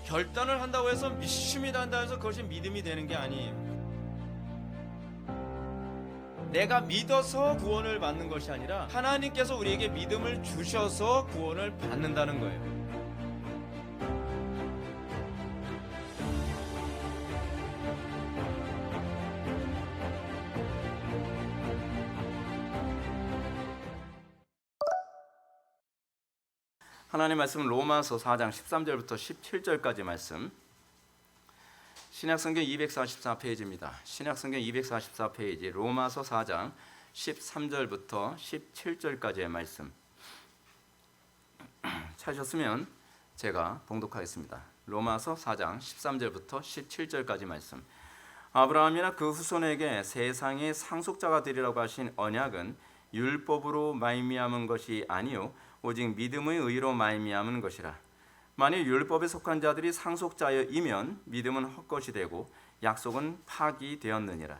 결단을 한다고 해서 믿습니다 한다고 해서 그것이 믿음이 되는 게 아니에요. 내가 믿어서 구원을 받는 것이 아니라 하나님께서 우리에게 믿음을 주셔서 구원을 받는다는 거예요. 하나님 말씀은 로마서 4장 13절부터 17절까지 말씀, 신약성경 244페이지입니다. 신약성경 244페이지 로마서 4장 13절부터 17절까지의 말씀 찾으셨으면 제가 봉독하겠습니다. 로마서 4장 13절부터 17절까지 말씀. 아브라함이나 그 후손에게 세상의 상속자가 되리라고 하신 언약은 율법으로 말미암은 것이 아니요 오직 믿음의 의로 말미암은 것이라. 만일 율법에 속한 자들이 상속자이면 믿음은 헛것이 되고 약속은 파기되었느니라.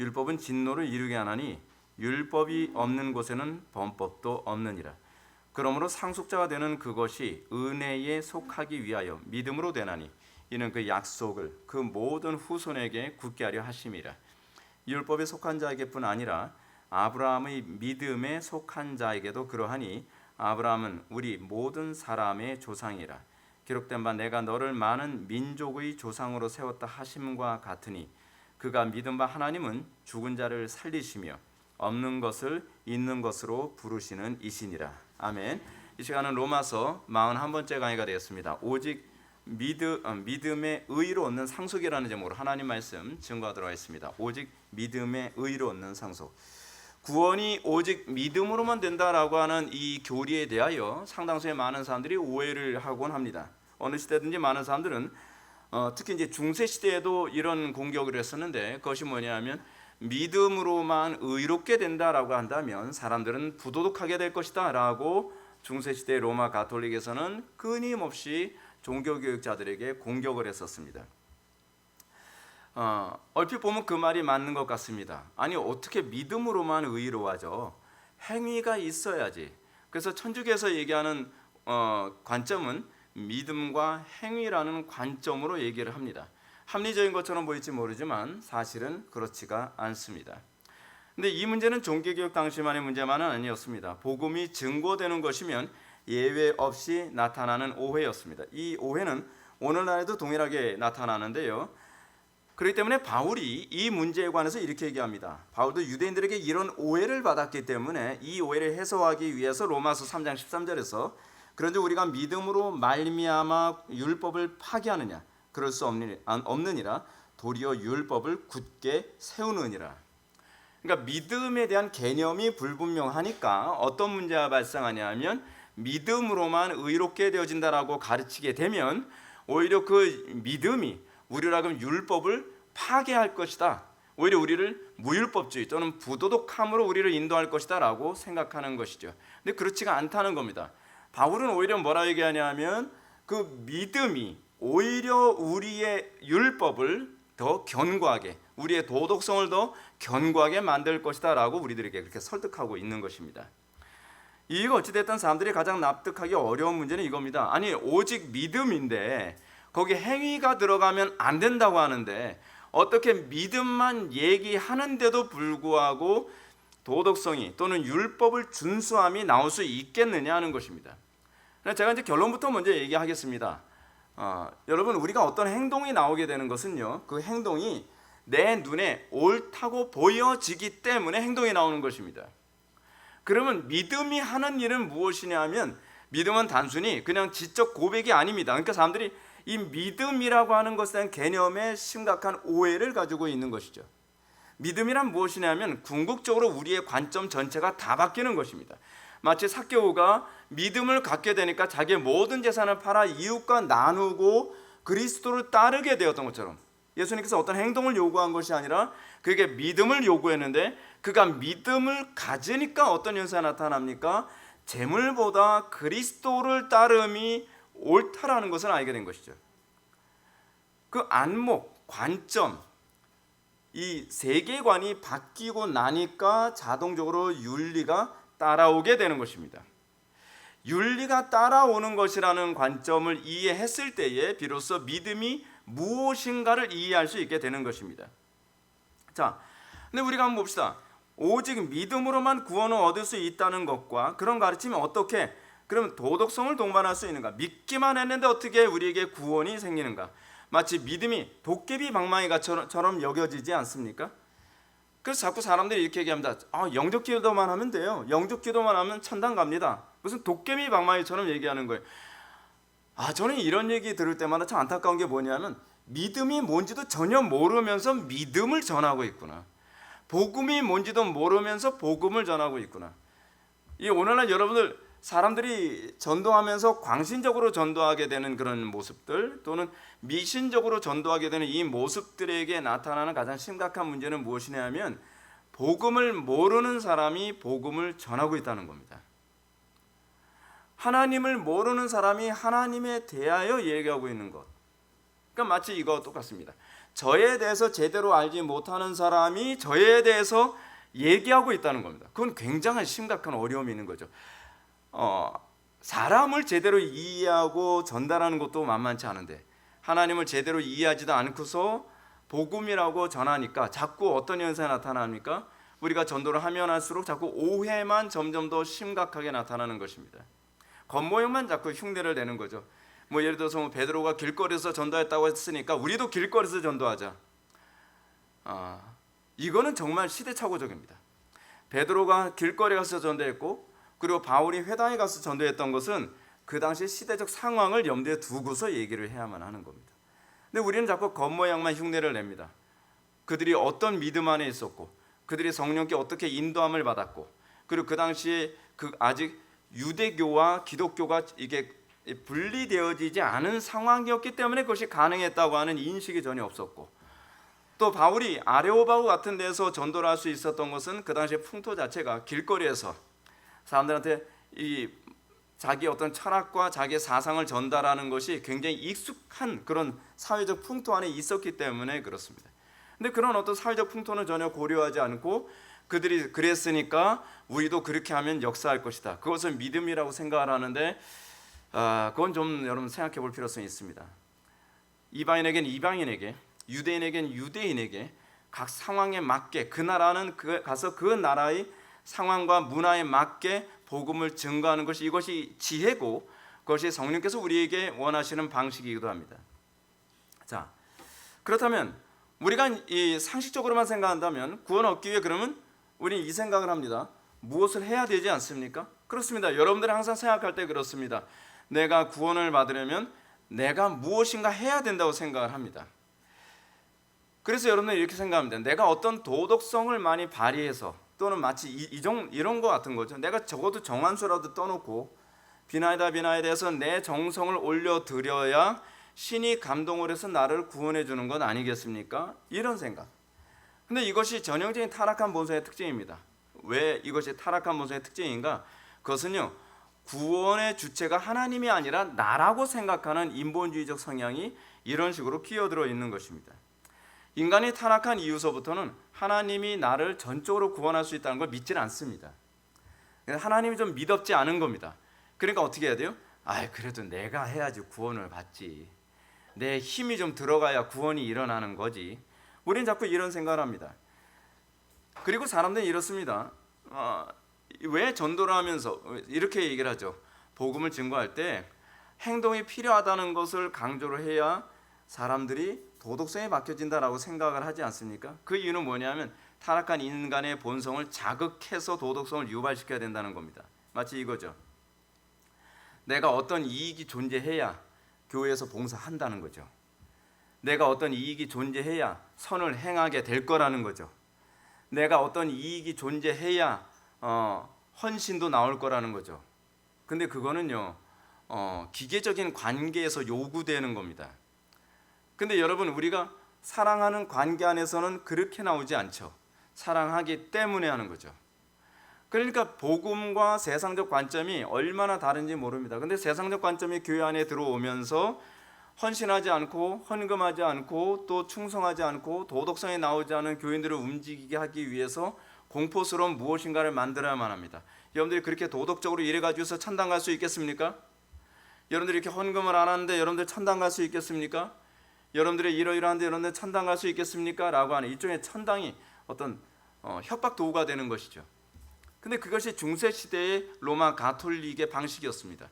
율법은 진노를 이루게 하나니 율법이 없는 곳에는 범법도 없느니라. 그러므로 상속자가 되는 그것이 은혜에 속하기 위하여 믿음으로 되나니 이는 그 약속을 그 모든 후손에게 굳게 하려 하심이라. 율법에 속한 자에게뿐 아니라 아브라함의 믿음에 속한 자에게도 그러하니 아브라함은 우리 모든 사람의 조상이라. 기록된 바 내가 너를 많은 민족의 조상으로 세웠다 하심과 같으니 그가 믿은 바 하나님은 죽은 자를 살리시며 없는 것을 있는 것으로 부르시는 이시니라. 아멘. 이 시간은 로마서 41번째 강의가 되었습니다. 오직 믿음의 의로 얻는 상속이라는 제목으로 하나님 말씀 증거하도록 하겠습니다. 오직 믿음의 의로 얻는 상속. 구원이 오직 믿음으로만 된다라고 하는 이 교리에 대하여 상당수의 많은 사람들이 오해를 하곤 합니다. 어느 시대든지 많은 사람들은 특히 이제 중세 시대에도 이런 공격을 했었는데 그것이 뭐냐면 믿음으로만 의롭게 된다라고 한다면 사람들은 부도덕하게 될 것이다라고 중세 시대 로마 가톨릭에서는 끊임없이 종교교육자들에게 공격을 했었습니다. 얼핏 보면 그 말이 맞는 것 같습니다. 아니 어떻게 믿음으로만 의로워져? 행위가 있어야지. 그래서 천주교에서 얘기하는 관점은 믿음과 행위라는 관점으로 얘기를 합니다. 합리적인 것처럼 보일지 모르지만 사실은 그렇지가 않습니다. 근데 이 문제는 종교개혁 당시만의 문제만은 아니었습니다. 복음이 증거되는 것이면 예외 없이 나타나는 오해였습니다. 이 오해는 오늘날에도 동일하게 나타나는데요. 그렇기 때문에 바울이 이 문제에 관해서 이렇게 얘기합니다. 바울도 유대인들에게 이런 오해를 받았기 때문에 이 오해를 해소하기 위해서 로마서 3장 13절에서 그런데 우리가 믿음으로 말미암아 율법을 파기하느냐? 그럴 수 없느니라. 도리어 율법을 굳게 세우느니라. 그러니까 믿음에 대한 개념이 불분명하니까 어떤 문제가 발생하냐면 믿음으로만 의롭게 되어진다라고 가르치게 되면 오히려 그 믿음이 우리로 하여금 율법을 파괴할 것이다. 오히려 우리를 무율법주의 또는 부도덕함으로 우리를 인도할 것이다 라고 생각하는 것이죠. 근데 그렇지가 않다는 겁니다. 바울은 오히려 뭐라 얘기하냐면 그 믿음이 오히려 우리의 율법을 더 견고하게, 우리의 도덕성을 더 견고하게 만들 것이다 라고 우리들에게 그렇게 설득하고 있는 것입니다. 이거 어찌됐든 사람들이 가장 납득하기 어려운 문제는 이겁니다. 아니 오직 믿음인데 거기 행위가 들어가면 안 된다고 하는데 어떻게 믿음만 얘기하는데도 불구하고 도덕성이 또는 율법을 준수함이 나올 수 있겠느냐 하는 것입니다. 제가 이제 결론부터 먼저 얘기하겠습니다. 여러분 우리가 어떤 행동이 나오게 되는 것은요, 그 행동이 내 눈에 옳다고 보여지기 때문에 행동이 나오는 것입니다. 그러면 믿음이 하는 일은 무엇이냐 하면 믿음은 단순히 그냥 지적 고백이 아닙니다. 그러니까 사람들이 이 믿음이라고 하는 것에 대한 개념에 심각한 오해를 가지고 있는 것이죠. 믿음이란 무엇이냐면 궁극적으로 우리의 관점 전체가 다 바뀌는 것입니다. 마치 삭개오가 믿음을 갖게 되니까 자기의 모든 재산을 팔아 이웃과 나누고 그리스도를 따르게 되었던 것처럼 예수님께서 어떤 행동을 요구한 것이 아니라 그에게 믿음을 요구했는데 그가 믿음을 가지니까 어떤 현상이 나타납니까? 재물보다 그리스도를 따름이 옳다라는 것을 알게 된 것이죠. 그 안목, 관점, 이 세계관이 바뀌고 나니까 자동적으로 윤리가 따라오게 되는 것입니다. 윤리가 따라오는 것이라는 관점을 이해했을 때에 비로소 믿음이 무엇인가를 이해할 수 있게 되는 것입니다. 자, 근데 우리가 한번 봅시다. 오직 믿음으로만 구원을 얻을 수 있다는 것과 그런 가르침이 어떻게 그러면 도덕성을 동반할 수 있는가? 믿기만 했는데 어떻게 우리에게 구원이 생기는가? 마치 믿음이 도깨비 방망이처럼 여겨지지 않습니까? 그래서 자꾸 사람들이 이렇게 얘기합니다. 영적 기도만 하면 돼요. 영적 기도만 하면 천당 갑니다. 무슨 도깨비 방망이처럼 얘기하는 거예요. 저는 이런 얘기 들을 때마다 참 안타까운 게 뭐냐면 믿음이 뭔지도 전혀 모르면서 믿음을 전하고 있구나. 복음이 뭔지도 모르면서 복음을 전하고 있구나. 이 오늘날 여러분들 사람들이 전도하면서 광신적으로 전도하게 되는 그런 모습들 또는 미신적으로 전도하게 되는 이 모습들에게 나타나는 가장 심각한 문제는 무엇이냐면 복음을 모르는 사람이 복음을 전하고 있다는 겁니다. 하나님을 모르는 사람이 하나님에 대하여 얘기하고 있는 것. 그러니까 마치 이거와 똑같습니다. 저에 대해서 제대로 알지 못하는 사람이 저에 대해서 얘기하고 있다는 겁니다. 그건 굉장히 심각한 어려움이 있는 거죠. 사람을 제대로 이해하고 전달하는 것도 만만치 않은데 하나님을 제대로 이해하지도 않고서 복음이라고 전하니까 자꾸 어떤 현상이 나타납니까? 우리가 전도를 하면 할수록 자꾸 오해만 점점 더 심각하게 나타나는 것입니다. 겉모형만 자꾸 흉내를 내는 거죠. 예를 들어서 베드로가 길거리에서 전도했다고 했으니까 우리도 길거리에서 전도하자. 이거는 정말 시대착오적입니다. 베드로가 길거리 가서 전도했고 그리고 바울이 회당에 가서 전도했던 것은 그 당시 시대적 상황을 염두에 두고서 얘기를 해야만 하는 겁니다. 근데 우리는 자꾸 겉모양만 흉내를 냅니다. 그들이 어떤 믿음 안에 있었고 그들이 성령께 어떻게 인도함을 받았고 그리고 그 당시에 아직 유대교와 기독교가 이게 분리되어지지 않은 상황이었기 때문에 그것이 가능했다고 하는 인식이 전혀 없었고 또 바울이 아레오바구 같은 데서 전도를 할 수 있었던 것은 그 당시의 풍토 자체가 길거리에서 사람들한테 자기 어떤 철학과 자기의 사상을 전달하는 것이 굉장히 익숙한 그런 사회적 풍토 안에 있었기 때문에 그렇습니다. 근데 그런 어떤 사회적 풍토는 전혀 고려하지 않고 그들이 그랬으니까 우리도 그렇게 하면 역사할 것이다. 그것을 믿음이라고 생각을 하는데 그건 좀 여러분 생각해 볼 필요성이 있습니다. 이방인에게는 이방인에게, 유대인에게는 유대인에게 각 상황에 맞게 그 나라는 가서 그 나라의 상황과 문화에 맞게 복음을 증거하는 것이 이것이 지혜고 그것이 성령께서 우리에게 원하시는 방식이기도 합니다. 자, 그렇다면 우리가 이 상식적으로만 생각한다면 구원 얻기 위해 그러면 우리는 이 생각을 합니다. 무엇을 해야 되지 않습니까? 그렇습니다. 여러분들이 항상 생각할 때 그렇습니다. 내가 구원을 받으려면 내가 무엇인가 해야 된다고 생각을 합니다. 그래서 여러분들이 이렇게 생각합니다. 내가 어떤 도덕성을 많이 발휘해서 또는 마치 이런 거 같은 거죠. 내가 적어도 정한수라도 떠놓고 비나이다 대해서 내 정성을 올려드려야 신이 감동을 해서 나를 구원해 주는 건 아니겠습니까? 이런 생각. 근데 이것이 전형적인 타락한 본성의 특징입니다. 왜 이것이 타락한 본성의 특징인가? 그것은요, 구원의 주체가 하나님이 아니라 나라고 생각하는 인본주의적 성향이 이런 식으로 끼어들어 있는 것입니다. 인간이 타락한 이후서부터는 하나님이 나를 전적으로 구원할 수 있다는 걸 믿지는 않습니다. 하나님이 좀 믿었지 않은 겁니다. 그러니까 어떻게 해야 돼요? 그래도 내가 해야지 구원을 받지. 내 힘이 좀 들어가야 구원이 일어나는 거지. 우리는 자꾸 이런 생각을 합니다. 그리고 사람들은 이렇습니다. 왜 전도를 하면서 이렇게 얘기를 하죠. 복음을 증거할 때 행동이 필요하다는 것을 강조를 해야 사람들이 도덕성에 맡겨진다라고 생각을 하지 않습니까? 그 이유는 뭐냐면 타락한 인간의 본성을 자극해서 도덕성을 유발시켜야 된다는 겁니다. 마치 이거죠. 내가 어떤 이익이 존재해야 교회에서 봉사한다는 거죠. 내가 어떤 이익이 존재해야 선을 행하게 될 거라는 거죠. 내가 어떤 이익이 존재해야 헌신도 나올 거라는 거죠. 근데 그거는요, 기계적인 관계에서 요구되는 겁니다. 근데 여러분, 우리가 사랑하는 관계 안에서는 그렇게 나오지 않죠. 사랑하기 때문에 하는 거죠. 그러니까 복음과 세상적 관점이 얼마나 다른지 모릅니다. 근데 세상적 관점이 교회 안에 들어오면서 헌신하지 않고 헌금하지 않고 또 충성하지 않고 도덕성에 나오지 않은 교인들을 움직이게 하기 위해서 공포스러운 무엇인가를 만들어야만 합니다. 여러분들이 그렇게 도덕적으로 일해가지고서 천당 갈 수 있겠습니까? 여러분들이 이렇게 헌금을 안 하는데 여러분들 천당 갈 수 있겠습니까? 여러분들이 이러이러한데 여러분들 천당 갈 수 있겠습니까? 라고 하는 일종의 천당이 어떤 협박 도구가 되는 것이죠. 근데 그것이 중세 시대의 로마 가톨릭의 방식이었습니다.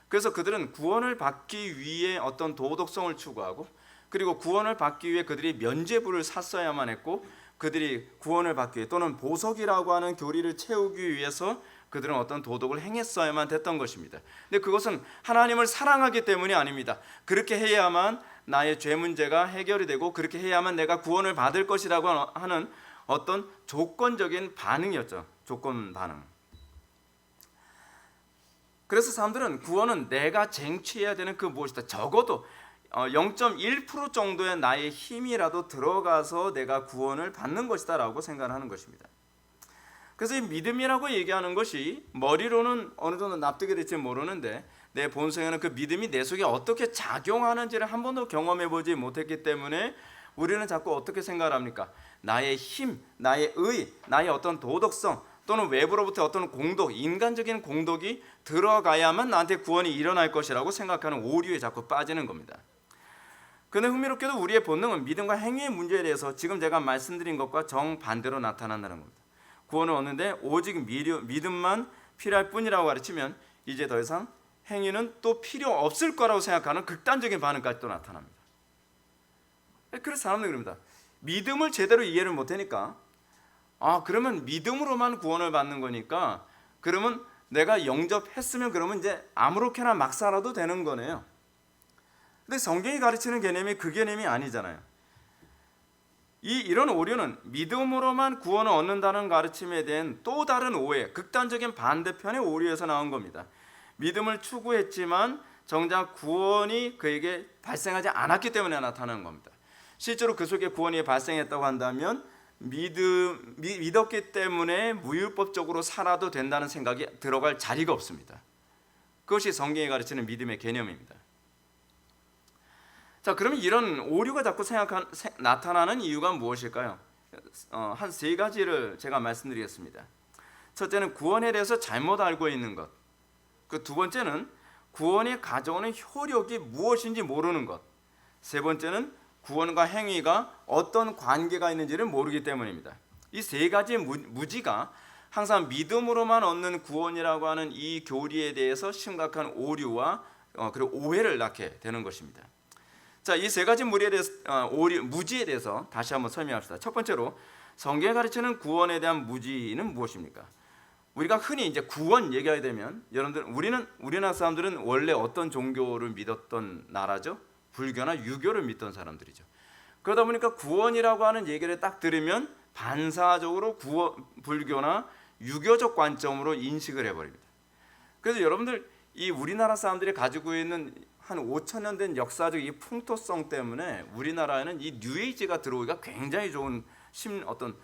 그래서 그들은 구원을 받기 위해 어떤 도덕성을 추구하고, 그리고 구원을 받기 위해 그들이 면죄부를 샀어야만 했고, 그들이 구원을 받기 위해 또는 보석이라고 하는 교리를 채우기 위해서 그들은 어떤 도덕을 행했어야만 됐던 것입니다. 근데 그것은 하나님을 사랑하기 때문이 아닙니다. 그렇게 해야만 나의 죄 문제가 해결이 되고, 그렇게 해야만 내가 구원을 받을 것이라고 하는 어떤 조건적인 반응이었죠. 조건 반응. 그래서 사람들은 구원은 내가 쟁취해야 되는 그 무엇이다, 적어도 0.1% 정도의 나의 힘이라도 들어가서 내가 구원을 받는 것이다 라고 생각하는 것입니다. 그래서 이 믿음이라고 얘기하는 것이 머리로는 어느 정도 납득이 될지 모르는데, 내 본성에는 그 믿음이 내 속에 어떻게 작용하는지를 한 번도 경험해 보지 못했기 때문에 우리는 자꾸 어떻게 생각을 합니까? 나의 힘, 나의 의, 나의 어떤 도덕성, 또는 외부로부터 어떤 공덕, 인간적인 공덕이 들어가야만 나한테 구원이 일어날 것이라고 생각하는 오류에 자꾸 빠지는 겁니다. 그런데 흥미롭게도 우리의 본능은 믿음과 행위의 문제에 대해서 지금 제가 말씀드린 것과 정반대로 나타난다는 겁니다. 구원을 얻는데 오직 믿음만 필요할 뿐이라고 가르치면 이제 더 이상 행위는 또 필요 없을 거라고 생각하는 극단적인 반응까지 또 나타납니다. 그래서 사람들이 그럽니다. 믿음을 제대로 이해를 못하니까, 그러면 믿음으로만 구원을 받는 거니까, 그러면 내가 영접했으면 그러면 이제 아무렇게나 막 살아도 되는 거네요. 근데 성경이 가르치는 개념이 그 개념이 아니잖아요. 이런 오류는 믿음으로만 구원을 얻는다는 가르침에 대한 또 다른 오해, 극단적인 반대편의 오류에서 나온 겁니다. 믿음을 추구했지만 정작 구원이 그에게 발생하지 않았기 때문에 나타나는 겁니다. 실제로 그 속에 구원이 발생했다고 한다면 믿었기 때문에 무율법적으로 살아도 된다는 생각이 들어갈 자리가 없습니다. 그것이 성경이 가르치는 믿음의 개념입니다. 자, 그러면 이런 오류가 자꾸 나타나는 이유가 무엇일까요? 한 세 가지를 제가 말씀드리겠습니다. 첫째는 구원에 대해서 잘못 알고 있는 것. 그 두 번째는 구원이 가져오는 효력이 무엇인지 모르는 것. 세 번째는 구원과 행위가 어떤 관계가 있는지를 모르기 때문입니다. 이 세 가지의 무지가 항상 믿음으로만 얻는 구원이라고 하는 이 교리에 대해서 심각한 오류와 그리고 오해를 낳게 되는 것입니다. 자, 이 세 가지 무지에 대해서 다시 한번 설명합시다. 첫 번째로 성경에 가르치는 구원에 대한 무지는 무엇입니까? 우리가 흔히 이제 구원 얘기하게 되면 우리나라 사람들은 원래 어떤 종교를 믿었던 나라죠? 불교나 유교를 믿던 사람들이죠. 그러다 보니까 구원이라고 하는 얘기를 딱 들으면 반사적으로 불교나 유교적 관점으로 인식을 해버립니다. 그래서 여러분들 이 우리나라 사람들이 가지고 있는 한 5,000년 된 역사적 이 풍토성 때문에 우리나라에는 이 뉴에이지가 들어오기가 굉장히 좋은 어떤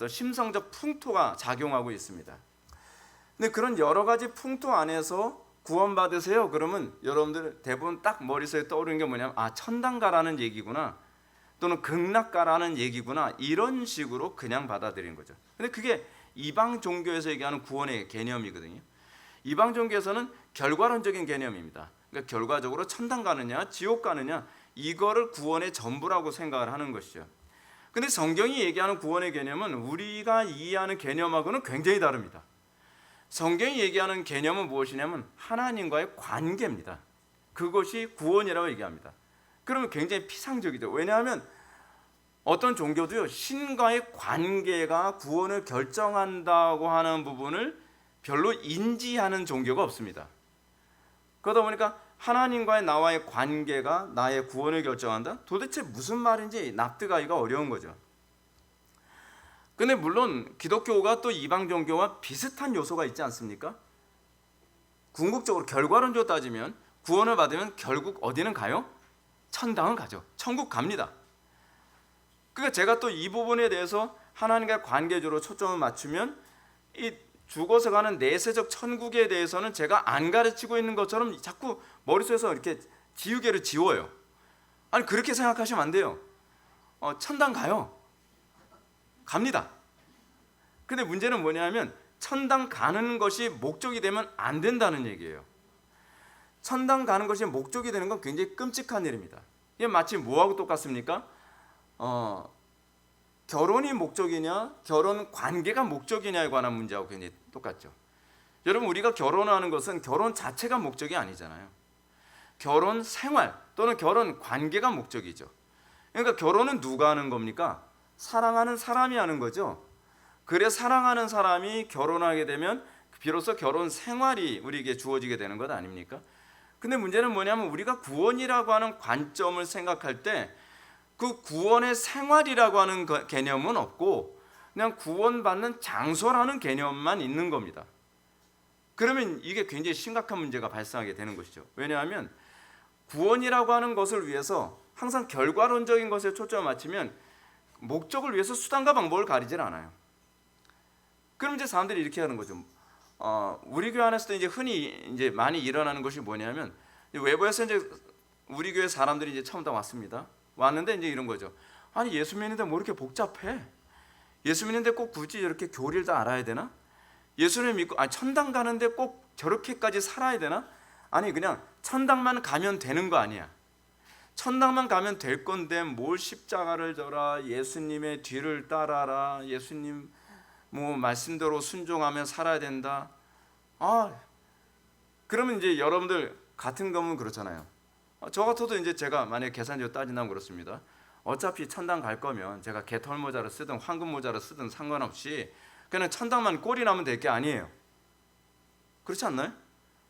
심성적 풍토가 작용하고 있습니다. 근데 그런 여러 가지 풍토 안에서 구원받으세요. 그러면 여러분들 대부분 딱 머릿속에 떠오르는 게 뭐냐면 천당 가라는 얘기구나, 또는 극락 가라는 얘기구나, 이런 식으로 그냥 받아들이는 거죠. 근데 그게 이방 종교에서 얘기하는 구원의 개념이거든요. 이방 종교에서는 결과론적인 개념입니다. 그러니까 결과적으로 천당 가느냐 지옥 가느냐, 이거를 구원의 전부라고 생각을 하는 것이죠. 근데 성경이 얘기하는 구원의 개념은 우리가 이해하는 개념하고는 굉장히 다릅니다. 성경이 얘기하는 개념은 무엇이냐면 하나님과의 관계입니다. 그것이 구원이라고 얘기합니다. 그러면 굉장히 피상적이죠. 왜냐하면 어떤 종교도요, 신과의 관계가 구원을 결정한다고 하는 부분을 별로 인지하는 종교가 없습니다. 그러다 보니까 하나님과의 나와의 관계가 나의 구원을 결정한다? 도대체 무슨 말인지 납득하기가 어려운 거죠. 근데 물론 기독교가 또 이방 종교와 비슷한 요소가 있지 않습니까? 궁극적으로 결과론적으로 따지면 구원을 받으면 결국 어디는 가요? 천당은 가죠. 천국 갑니다. 그러니까 제가 또 이 부분에 대해서 하나님과의 관계적으로 초점을 맞추면 이 죽어서 가는 내세적 천국에 대해서는 제가 안 가르치고 있는 것처럼 자꾸 머릿속에서 이렇게 지우개를 지워요. 아니, 그렇게 생각하시면 안 돼요. 천당 가요. 갑니다. 근데 문제는 뭐냐면 천당 가는 것이 목적이 되면 안 된다는 얘기예요. 천당 가는 것이 목적이 되는 건 굉장히 끔찍한 일입니다. 이게 마치 뭐하고 똑같습니까? 결혼이 목적이냐, 결혼 관계가 목적이냐에 관한 문제하고 굉장히 똑같죠. 여러분, 우리가 결혼하는 것은 결혼 자체가 목적이 아니잖아요. 결혼 생활 또는 결혼 관계가 목적이죠. 그러니까 결혼은 누가 하는 겁니까? 사랑하는 사람이 하는 거죠. 그래 사랑하는 사람이 결혼하게 되면 비로소 결혼 생활이 우리에게 주어지게 되는 것 아닙니까? 근데 문제는 뭐냐면 우리가 구원이라고 하는 관점을 생각할 때 그 구원의 생활이라고 하는 개념은 없고 그냥 구원받는 장소라는 개념만 있는 겁니다. 그러면 이게 굉장히 심각한 문제가 발생하게 되는 것이죠. 왜냐하면 구원이라고 하는 것을 위해서 항상 결과론적인 것에 초점을 맞추면 목적을 위해서 수단과 방법을 가리질 않아요. 그럼 이제 사람들이 이렇게 하는 거죠. 우리 교회 안에서도 이제 흔히 이제 많이 일어나는 것이 뭐냐면 외부에서 이제 우리 교회 사람들이 이제 처음 다 왔습니다. 왔는데 이제 이런 거죠. 아니 예수 믿는데 뭐 이렇게 복잡해? 예수 믿는데 꼭 굳이 이렇게 교리를 다 알아야 되나? 예수를 믿고 천당 가는데 꼭 저렇게까지 살아야 되나? 아니 그냥 천당만 가면 되는 거 아니야. 천당만 가면 될 건데 뭘 십자가를 져라, 예수님의 뒤를 따라라, 예수님 뭐 말씀대로 순종하며 살아야 된다. 그러면 이제 여러분들 같은 경우는 그렇잖아요. 저 같아도 이제 제가 만약에 계산적으로 따진다면 그렇습니다. 어차피 천당 갈 거면 제가 개털 모자를 쓰든 황금 모자를 쓰든 상관없이 그냥 천당만 꼴이 나면 될 게 아니에요. 그렇지 않나요?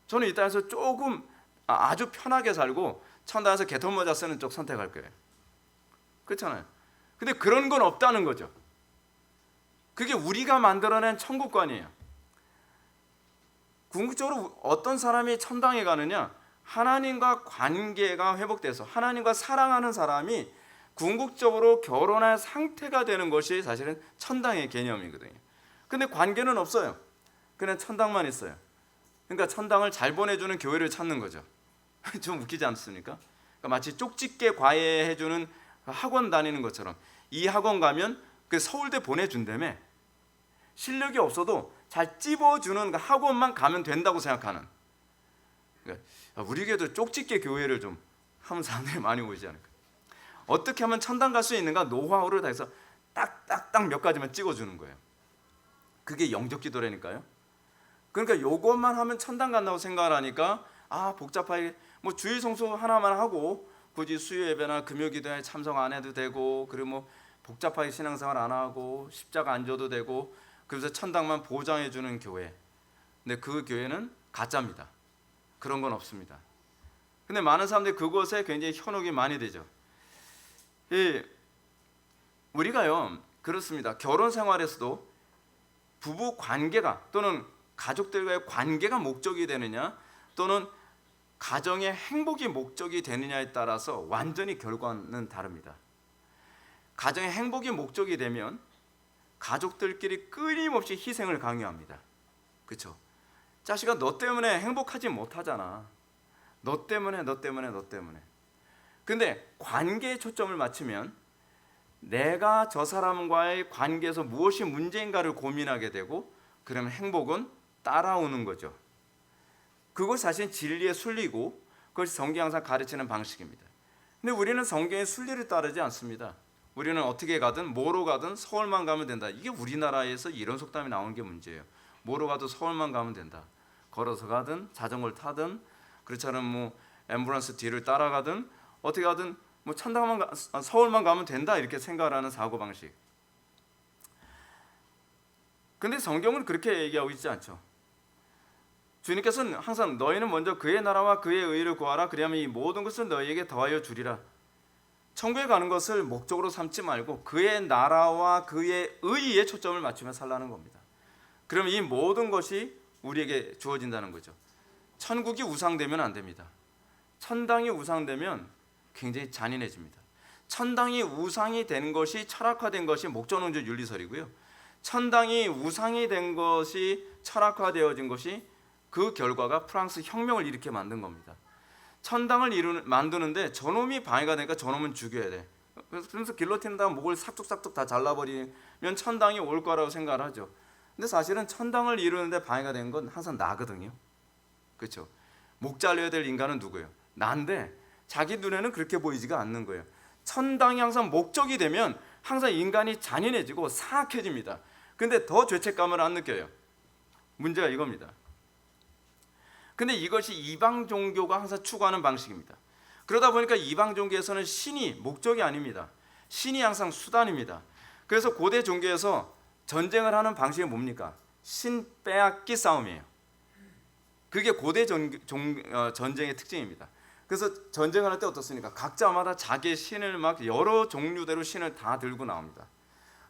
저는 이 땅에서 조금 아주 편하게 살고 천당에서 개털 모자 쓰는 쪽 선택할 거예요. 그렇잖아요. 근데 그런 건 없다는 거죠. 그게 우리가 만들어낸 천국관이에요. 궁극적으로 어떤 사람이 천당에 가느냐? 하나님과 관계가 회복돼서 하나님과 사랑하는 사람이 궁극적으로 결혼할 상태가 되는 것이 사실은 천당의 개념이거든요. 근데 관계는 없어요. 그냥 천당만 있어요. 그러니까 천당을 잘 보내주는 교회를 찾는 거죠. 좀 웃기지 않습니까? 그러니까 마치 쪽집게 과외해주는 학원 다니는 것처럼 이 학원 가면 그 서울대 보내준다며 실력이 없어도 잘 찝어주는 학원만 가면 된다고 생각하는. 그러니까 우리 교회도 쪽집게 교회를 좀 하면 사람들이 많이 오지 않을까. 어떻게 하면 천당 갈 수 있는가 노하우를 다 해서 딱딱딱 몇 가지만 찍어주는 거예요. 그게 영적 기도라니까요. 그러니까 요것만 하면 천당 간다고 생각을 하니까 복잡하게 뭐 주일 성수 하나만 하고 굳이 수요 예배나 금요 기도에 참석 안 해도 되고 그리고 뭐 복잡하게 신앙생활 안 하고 십자가 안 져도 되고 그래서 천당만 보장해 주는 교회. 근데 그 교회는 가짜입니다. 그런 건 없습니다. 근데 많은 사람들이 그것에 굉장히 현혹이 많이 되죠. 우리가요 그렇습니다. 결혼 생활에서도 부부 관계가 또는 가족들과의 관계가 목적이 되느냐 또는 가정의 행복이 목적이 되느냐에 따라서 완전히 결과는 다릅니다. 가정의 행복이 목적이 되면 가족들끼리 끊임없이 희생을 강요합니다. 그렇죠? 자식아 너 때문에 행복하지 못하잖아. 너 때문에. 근데 관계에 초점을 맞추면 내가 저 사람과의 관계에서 무엇이 문제인가를 고민하게 되고 그러면 행복은 따라오는 거죠. 그것이 사실 진리의 순리고 그것이 성경이 항상 가르치는 방식입니다. 근데 우리는 성경의 순리를 따르지 않습니다. 우리는 어떻게 가든 뭐로 가든 서울만 가면 된다. 이게 우리나라에서 이런 속담이 나오는 게 문제예요. 뭐로 가도 서울만 가면 된다. 걸어서 가든 자전거를 타든 그렇지 않으면 뭐 앰뷸런스 뒤를 따라가든 어떻게 하든 뭐 서울만 가면 된다 이렇게 생각하는 사고방식. 근데 성경은 그렇게 얘기하고 있지 않죠. 주님께서는 항상 너희는 먼저 그의 나라와 그의 의를 구하라. 그리하면 이 모든 것을 너희에게 더하여 주리라. 천국에 가는 것을 목적으로 삼지 말고 그의 나라와 그의 의에 초점을 맞추며 살라는 겁니다. 그러면 이 모든 것이 우리에게 주어진다는 거죠. 천국이 우상되면 안 됩니다. 천당이 우상되면 굉장히 잔인해집니다. 천당이 우상이 된 것이 철학화된 것이 목전원조 윤리설이고요. 천당이 우상이 된 것이 철학화되어진 것이 그 결과가 프랑스 혁명을 일으켜 만든 겁니다. 천당을 만드는데 저놈이 방해가 되니까 저놈은 죽여야 돼. 그래서 길로틴에다가 목을 삭둑삭둑 다 잘라버리면 천당이 올 거라고 생각을 하죠. 근데 사실은 천당을 이루는데 방해가 된 건 항상 나거든요. 그렇죠? 목 잘려야 될 인간은 누구예요? 나인데 자기 눈에는 그렇게 보이지가 않는 거예요. 천당이 항상 목적이 되면 항상 인간이 잔인해지고 사악해집니다. 근데 더 죄책감을 안 느껴요. 문제가 이겁니다. 근데 이것이 이방 종교가 항상 추구하는 방식입니다. 그러다 보니까 이방 종교에서는 신이 목적이 아닙니다. 신이 항상 수단입니다. 그래서 고대 종교에서 전쟁을 하는 방식이 뭡니까? 신 빼앗기 싸움이에요. 그게 고대 전쟁의 특징입니다. 그래서 전쟁을 할 때 어떻습니까? 각자마다 자기의 신을 막 여러 종류대로 신을 다 들고 나옵니다.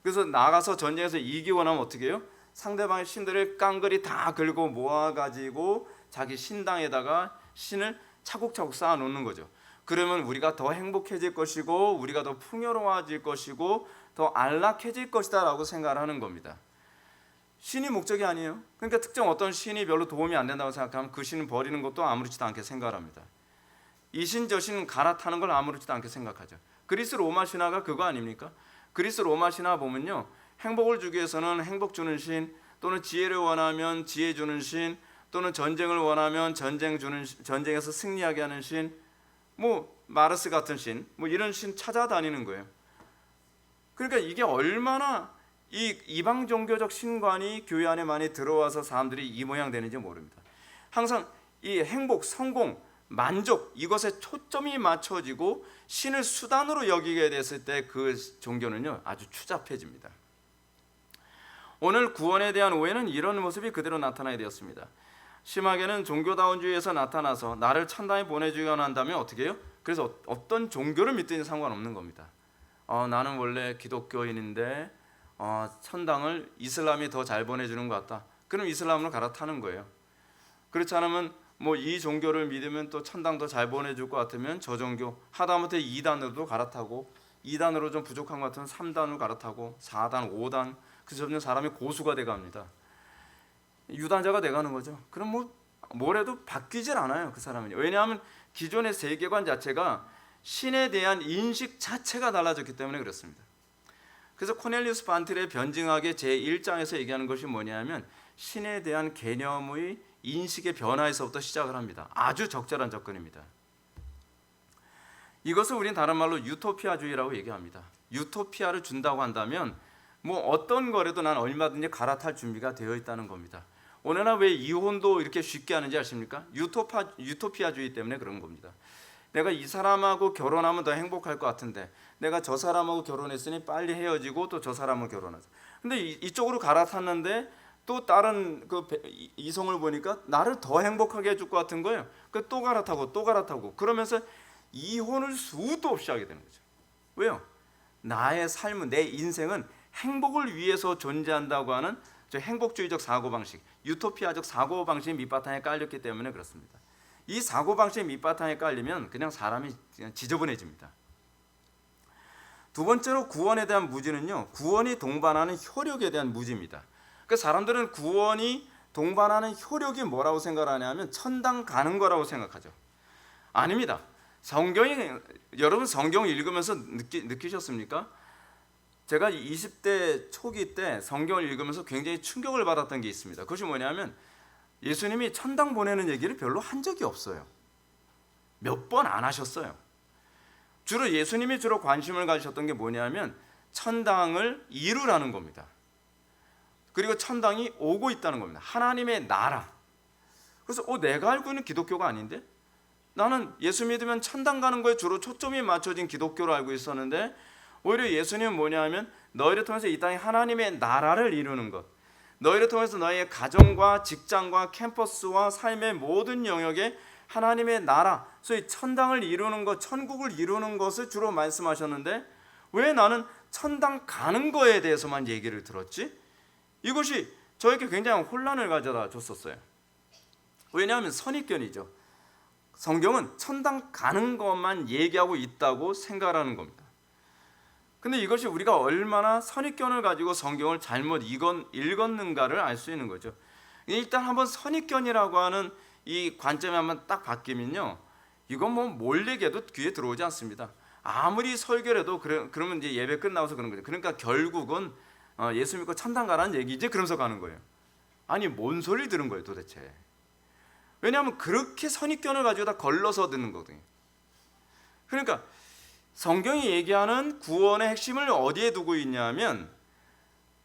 그래서 나가서 전쟁에서 이기고 나면 어떻게 해요? 상대방의 신들을 깡그리 다 긁고 모아가지고 자기 신당에다가 신을 차곡차곡 쌓아 놓는 거죠. 그러면 우리가 더 행복해질 것이고 우리가 더 풍요로워질 것이고 더 안락해질 것이다 라고 생각을 하는 겁니다. 신이 목적이 아니에요. 그러니까 특정 어떤 신이 별로 도움이 안 된다고 생각하면 그 신을 버리는 것도 아무렇지도 않게 생각을 합니다. 이 신 저 신 갈아타는 걸 아무렇지도 않게 생각하죠. 그리스 로마 신화가 그거 아닙니까? 그리스 로마 신화 보면요, 행복을 주기 위해서는 행복 주는 신, 또는 지혜를 원하면 지혜 주는 신, 또는 전쟁을 원하면 전쟁에서 승리하게 하는 신, 뭐 마르스 같은 신, 뭐 이런 신 찾아다니는 거예요. 그러니까 이게 얼마나 이 이방 종교적 신관이 교회 안에 많이 들어와서 사람들이 이 모양 되는지 모릅니다. 항상 이 행복, 성공, 만족 이것에 초점이 맞춰지고 신을 수단으로 여기게 됐을 때 그 종교는요 아주 추잡해집니다. 오늘 구원에 대한 오해는 이런 모습이 그대로 나타나게 되었습니다. 심하게는 종교다운주의에서 나타나서 나를 천당에 보내주기 원한다면 어떻게 해요? 그래서 어떤 종교를 믿든지 상관없는 겁니다. 나는 원래 기독교인인데 천당을 이슬람이 더 잘 보내주는 것 같다. 그럼 이슬람으로 갈아타는 거예요. 그렇지 않으면 뭐 이 종교를 믿으면 또 천당 더 잘 보내줄 것 같으면 저 종교 하다못해 2단으로도 갈아타고 2단으로 좀 부족한 것 같으면 3단으로 갈아타고 4단, 5단 그 점점 사람이 고수가 돼갑니다. 유단자가 돼가는 거죠. 그럼 뭐래도 바뀌질 않아요. 그 사람은. 왜냐하면 기존의 세계관 자체가 신에 대한 인식 자체가 달라졌기 때문에 그렇습니다. 그래서 코넬리우스 반틀의 변증학의 제1장에서 얘기하는 것이 뭐냐면 신에 대한 개념의 인식의 변화에서부터 시작을 합니다. 아주 적절한 접근입니다. 이것을 우리는 다른 말로 유토피아주의라고 얘기합니다. 유토피아를 준다고 한다면 뭐 어떤 거라도 난 얼마든지 갈아탈 준비가 되어 있다는 겁니다. 오늘날 왜 이혼도 이렇게 쉽게 하는지 아십니까? 유토피아주의 때문에 그런 겁니다. 내가 이 사람하고 결혼하면 더 행복할 것 같은데 내가 저 사람하고 결혼했으니 빨리 헤어지고 또 저 사람하고 결혼하자. 근데 이쪽으로 갈아탔는데 또 다른 그 이성을 보니까 나를 더 행복하게 해줄 것 같은 거예요. 그 또 갈아타고 그러면서 이혼을 수도 없이 하게 되는 거죠. 왜요? 나의 삶은 내 인생은 행복을 위해서 존재한다고 하는 저 행복주의적 사고방식, 유토피아적 사고방식의 밑바탕에 깔렸기 때문에 그렇습니다. 이 사고방식의 밑바탕에 깔리면 그냥 사람이 그냥 지저분해집니다. 두 번째로 구원에 대한 무지는요, 구원이 동반하는 효력에 대한 무지입니다. 그 사람들은 구원이 동반하는 효력이 뭐라고 생각하냐면 천당 가는 거라고 생각하죠. 아닙니다. 여러분 성경 읽으면서 느끼셨습니까? 제가 20대 초기 때 성경을 읽으면서 굉장히 충격을 받았던 게 있습니다. 그것이 뭐냐면 예수님이 천당 보내는 얘기를 별로 한 적이 없어요. 몇 번 안 하셨어요. 예수님이 주로 관심을 가지셨던 게 뭐냐면 천당을 이루라는 겁니다. 그리고 천당이 오고 있다는 겁니다. 하나님의 나라. 그래서 내가 알고 있는 기독교가 아닌데? 나는 예수 믿으면 천당 가는 거에 주로 초점이 맞춰진 기독교로 알고 있었는데 오히려 예수님은 뭐냐면 너희를 통해서 이 땅에 하나님의 나라를 이루는 것, 너희를 통해서 너희의 가정과 직장과 캠퍼스와 삶의 모든 영역에 하나님의 나라, 소위 천당을 이루는 것, 천국을 이루는 것을 주로 말씀하셨는데 왜 나는 천당 가는 거에 대해서만 얘기를 들었지? 이것이 저에게 굉장히 혼란을 가져다 줬었어요. 왜냐하면 선입견이죠. 성경은 천당 가는 것만 얘기하고 있다고 생각하는 겁니다. 근데 이것이 우리가 얼마나 선입견을 가지고 성경을 잘못 읽었는가를 알 수 있는 거죠. 일단 한번 선입견이라고 하는 이 관점이 한번 딱 바뀌면요, 이건 뭘 얘기해도 귀에 들어오지 않습니다. 아무리 설교를 해도 그러면 이제 예배 끝나서 그런 거죠. 그러니까 결국은 예수 믿고 천당 가라는 얘기지? 그러면서 가는 거예요. 아니 뭔 소리를 들은 거예요 도대체. 왜냐하면 그렇게 선입견을 가지고 다 걸러서 듣는 거거든요. 그러니까 성경이 얘기하는 구원의 핵심을 어디에 두고 있냐면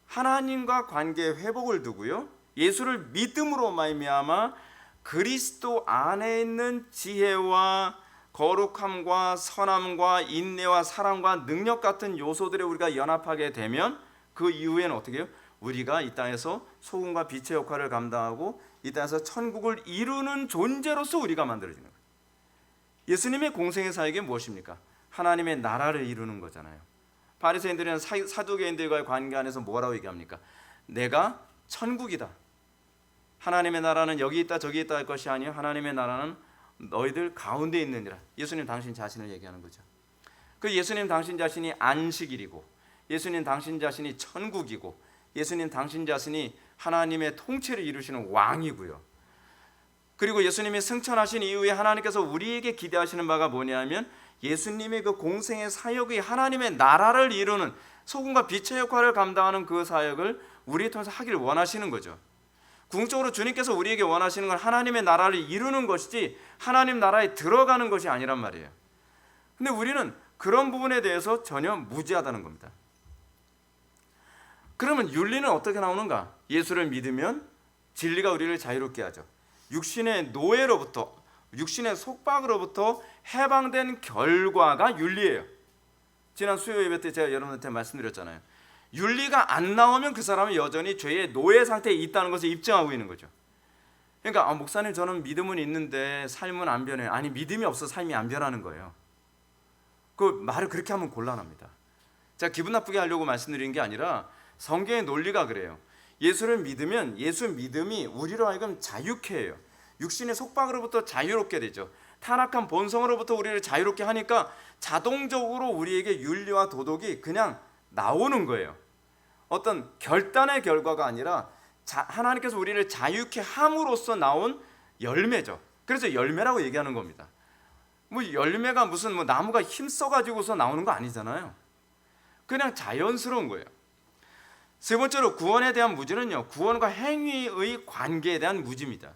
하나님과 관계의 회복을 두고요, 예수를 믿음으로 말미암아 그리스도 안에 있는 지혜와 거룩함과 선함과 인내와 사랑과 능력 같은 요소들에 우리가 연합하게 되면 그 이후에는 어떻게 해요? 우리가 이 땅에서 소금과 빛의 역할을 감당하고 이 땅에서 천국을 이루는 존재로서 우리가 만들어지는 거예요. 예수님의 공생의 사역이 무엇입니까? 하나님의 나라를 이루는 거잖아요. 바리새인들은 사두개인들과의 관계 안에서 뭐라고 얘기합니까? 내가 천국이다. 하나님의 나라는 여기 있다 저기 있다 할 것이 아니요 하나님의 나라는 너희들 가운데 있느니라. 예수님 당신 자신을 얘기하는 거죠. 그 예수님 당신 자신이 안식일이고, 예수님 당신 자신이 천국이고, 예수님 당신 자신이 하나님의 통치를 이루시는 왕이고요. 그리고 예수님이 승천하신 이후에 하나님께서 우리에게 기대하시는 바가 뭐냐면 예수님의 그 공생의 사역이 하나님의 나라를 이루는 소금과 빛의 역할을 감당하는 그 사역을 우리 통해서 하기를 원하시는 거죠. 궁극적으로 주님께서 우리에게 원하시는 건 하나님의 나라를 이루는 것이지 하나님 나라에 들어가는 것이 아니란 말이에요. 근데 우리는 그런 부분에 대해서 전혀 무지하다는 겁니다. 그러면 윤리는 어떻게 나오는가? 예수를 믿으면 진리가 우리를 자유롭게 하죠. 육신의 노예로부터, 육신의 속박으로부터 해방된 결과가 윤리예요. 지난 수요 예배 때 제가 여러분한테 말씀드렸잖아요. 윤리가 안 나오면 그 사람은 여전히 죄의 노예 상태에 있다는 것을 입증하고 있는 거죠. 그러니까 목사님 저는 믿음은 있는데 삶은 안 변해요. 아니 믿음이 없어 삶이 안 변하는 거예요. 그 말을 그렇게 하면 곤란합니다. 제가 기분 나쁘게 하려고 말씀드리는 게 아니라 성경의 논리가 그래요. 예수를 믿으면 예수 믿음이 우리로 하여금 자유케 해요. 육신의 속박으로부터 자유롭게 되죠. 타락한 본성으로부터 우리를 자유롭게 하니까 자동적으로 우리에게 윤리와 도덕이 그냥 나오는 거예요. 어떤 결단의 결과가 아니라 하나님께서 우리를 자유케 함으로써 나온 열매죠. 그래서 열매라고 얘기하는 겁니다. 뭐 열매가 무슨 뭐 나무가 힘써 가지고서 나오는 거 아니잖아요. 그냥 자연스러운 거예요. 세 번째로 구원에 대한 무지는요, 구원과 행위의 관계에 대한 무지입니다.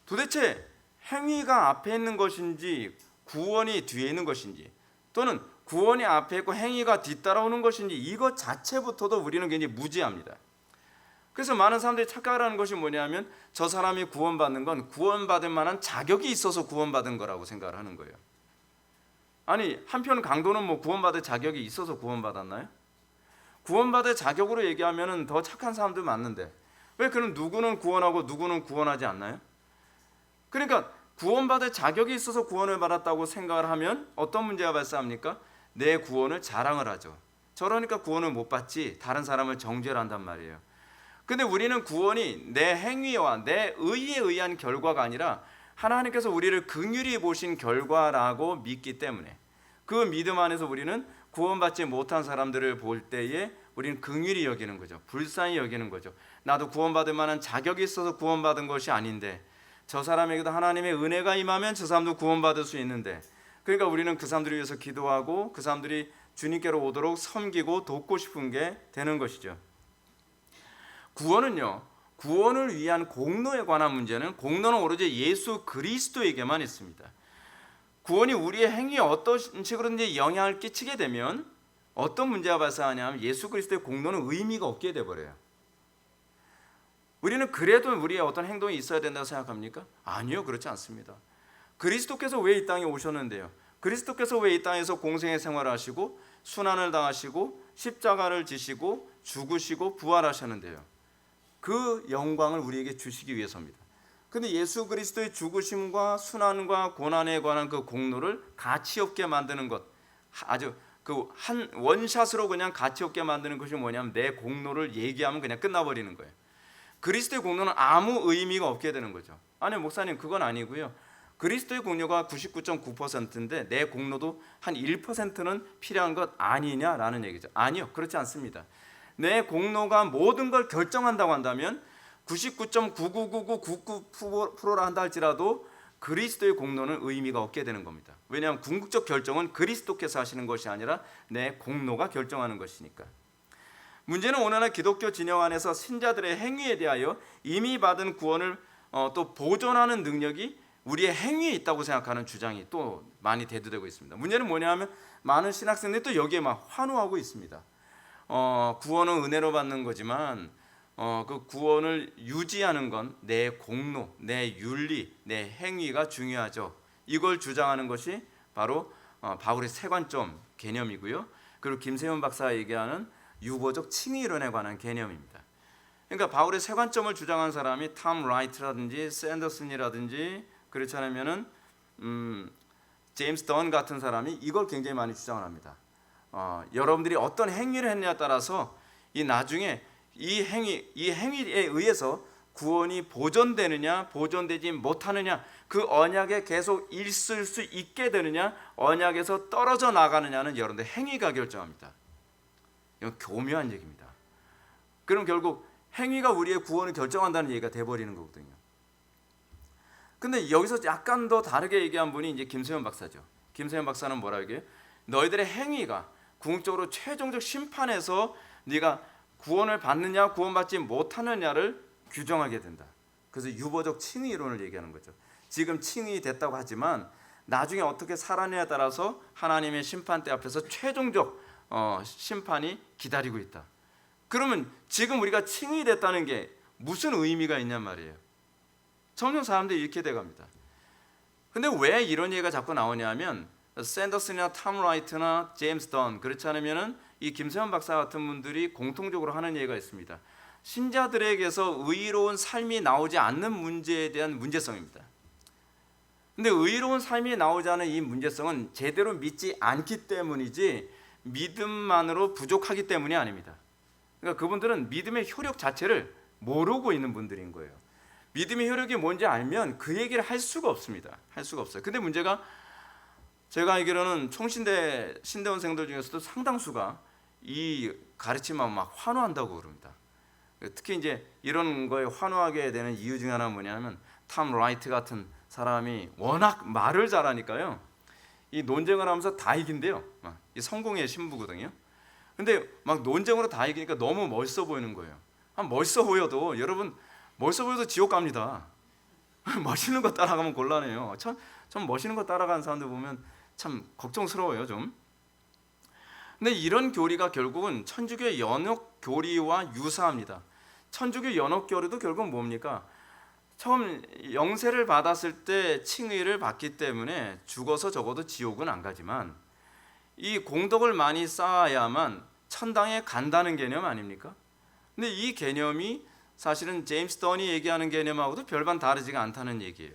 도대체 행위가 앞에 있는 것인지 구원이 뒤에 있는 것인지, 또는 구원이 앞에 있고 행위가 뒤따라오는 것인지, 이것 자체부터도 우리는 굉장히 무지합니다. 그래서 많은 사람들이 착각을 하는 것이 뭐냐면 저 사람이 구원받는 건 구원받을 만한 자격이 있어서 구원받은 거라고 생각을 하는 거예요. 아니 한편 강도는 뭐 구원받을 자격이 있어서 구원받았나요? 구원받을 자격으로 얘기하면 더 착한 사람들 많는데 왜 그럼 누구는 구원하고 누구는 구원하지 않나요? 그러니까 구원받을 자격이 있어서 구원을 받았다고 생각을 하면 어떤 문제가 발생합니까? 내 구원을 자랑을 하죠. 저러니까 구원을 못 받지, 다른 사람을 정죄를 한단 말이에요. 근데 우리는 구원이 내 행위와 내 의에 의한 결과가 아니라 하나님께서 우리를 긍휼히 보신 결과라고 믿기 때문에 그 믿음 안에서 우리는 구원받지 못한 사람들을 볼 때에 우리는 긍휼히 여기는 거죠. 불쌍히 여기는 거죠. 나도 구원받을 만한 자격이 있어서 구원받은 것이 아닌데 저 사람에게도 하나님의 은혜가 임하면 저 사람도 구원받을 수 있는데, 그러니까 우리는 그 사람들을 위해서 기도하고 그 사람들이 주님께로 오도록 섬기고 돕고 싶은 게 되는 것이죠. 구원은요, 구원을 위한 공로에 관한 문제는 공로는 오로지 예수 그리스도에게만 있습니다. 구원이 우리의 행위에 어떤 식으로든지 영향을 끼치게 되면 어떤 문제가 발생하냐면 예수 그리스도의 공로는 의미가 없게 돼버려요. 우리는 그래도 우리의 어떤 행동이 있어야 된다고 생각합니까? 아니요, 그렇지 않습니다. 그리스도께서 왜 이 땅에 오셨는데요? 그리스도께서 왜 이 땅에서 공생의 생활을 하시고 순환을 당하시고 십자가를 지시고 죽으시고 부활하셨는데요? 그 영광을 우리에게 주시기 위해서입니다. 근데 예수 그리스도의 죽으심과 순환과 고난에 관한 그 공로를 가치 없게 만드는 것, 아주 그 한 원샷으로 그냥 가치 없게 만드는 것이 뭐냐면 내 공로를 얘기하면 그냥 끝나버리는 거예요. 그리스도의 공로는 아무 의미가 없게 되는 거죠. 아니 목사님 그건 아니고요. 그리스도의 공로가 99.9%인데 내 공로도 한 1%는 필요한 것 아니냐라는 얘기죠. 아니요, 그렇지 않습니다. 내 공로가 모든 걸 결정한다고 한다면 99.99999%라 한다 할지라도 그리스도의 공로는 의미가 없게 되는 겁니다. 왜냐하면 궁극적 결정은 그리스도께서 하시는 것이 아니라 내 공로가 결정하는 것이니까. 문제는 오늘날 기독교 진영 안에서 신자들의 행위에 대하여 이미 받은 구원을 또 보존하는 능력이 우리의 행위에 있다고 생각하는 주장이 또 많이 대두되고 있습니다. 문제는 뭐냐면 많은 신학생들이 또 여기에 막 환호하고 있습니다. 구원은 은혜로 받는 거지만 그 구원을 유지하는 건 내 공로, 내 윤리, 내 행위가 중요하죠. 이걸 주장하는 것이 바로 바울의 세관점 개념이고요. 그리고 김세현 박사가 얘기하는 유보적 칭의 이론에 관한 개념입니다. 그러니까 바울의 세관점을 주장한 사람이 톰 라이트라든지 샌더슨이라든지 그렇지 않으면은 제임스 던 같은 사람이 이걸 굉장히 많이 주장을 합니다. 여러분들이 어떤 행위를 했냐에 따라서 이 나중에 이 행위에 의해서 구원이 보존되느냐 보존되지 못하느냐, 그 언약에 계속 있을 수 있게 되느냐 언약에서 떨어져 나가느냐는 여러분들 행위가 결정합니다. 이건 교묘한 얘기입니다. 그럼 결국 행위가 우리의 구원을 결정한다는 얘기가 돼버리는 거거든요. 근데 여기서 약간 더 다르게 얘기한 분이 이제 김세현 박사죠. 김세현 박사는 뭐라 얘기해요? 너희들의 행위가 궁극적으로 최종적 심판에서 네가 구원을 받느냐 구원받지 못하느냐를 규정하게 된다. 그래서 유보적 칭의 이론을 얘기하는 거죠. 지금 칭의 됐다고 하지만 나중에 어떻게 살아내냐에 따라서 하나님의 심판대 앞에서 최종적 심판이 기다리고 있다. 그러면 지금 우리가 칭의 됐다는 게 무슨 의미가 있냔 말이에요. 점점 사람들이 이렇게 돼갑니다. 근데 왜 이런 얘기가 자꾸 나오냐면 샌더슨이나 톰 라이트나 제임스 던, 그렇지 않으면은 이 김세현 박사 같은 분들이 공통적으로 하는 얘기가 있습니다. 신자들에게서 의로운 삶이 나오지 않는 문제에 대한 문제성입니다. 근데 의로운 삶이 나오지 않은 이 문제성은 제대로 믿지 않기 때문이지 믿음만으로 부족하기 때문이 아닙니다. 그러니까 그분들은 믿음의 효력 자체를 모르고 있는 분들인 거예요. 믿음의 효력이 뭔지 알면 그 얘기를 할 수가 없습니다. 할 수가 없어요. 근데 문제가 제가 알기로는 총신대 신대원생들 중에서도 상당수가 이 가르침만 막 환호한다고 그럽니다. 특히 이제 이런 거에 환호하게 되는 이유 중에 하나는 뭐냐면 톰 라이트 같은 사람이 워낙 말을 잘하니까요. 이 논쟁을 하면서 다 이긴대요. 이 성공의 신부거든요. 근데 막 논쟁으로 다 이기니까 너무 멋있어 보이는 거예요. 멋있어 보여도 여러분 멋있어 보여도 지옥 갑니다. 멋있는 거 따라가면 곤란해요. 참 멋있는 거 따라가는 사람들 보면 참 걱정스러워요 좀. 근데 이런 교리가 결국은 천주교 연옥 교리와 유사합니다. 천주교 연옥 교리도 결국은 뭡니까? 처음 영세를 받았을 때 칭의를 받기 때문에 죽어서 적어도 지옥은 안 가지만 이 공덕을 많이 쌓아야만 천당에 간다는 개념 아닙니까? 근데 이 개념이 사실은 제임스 던이 얘기하는 개념하고도 별반 다르지가 않다는 얘기예요.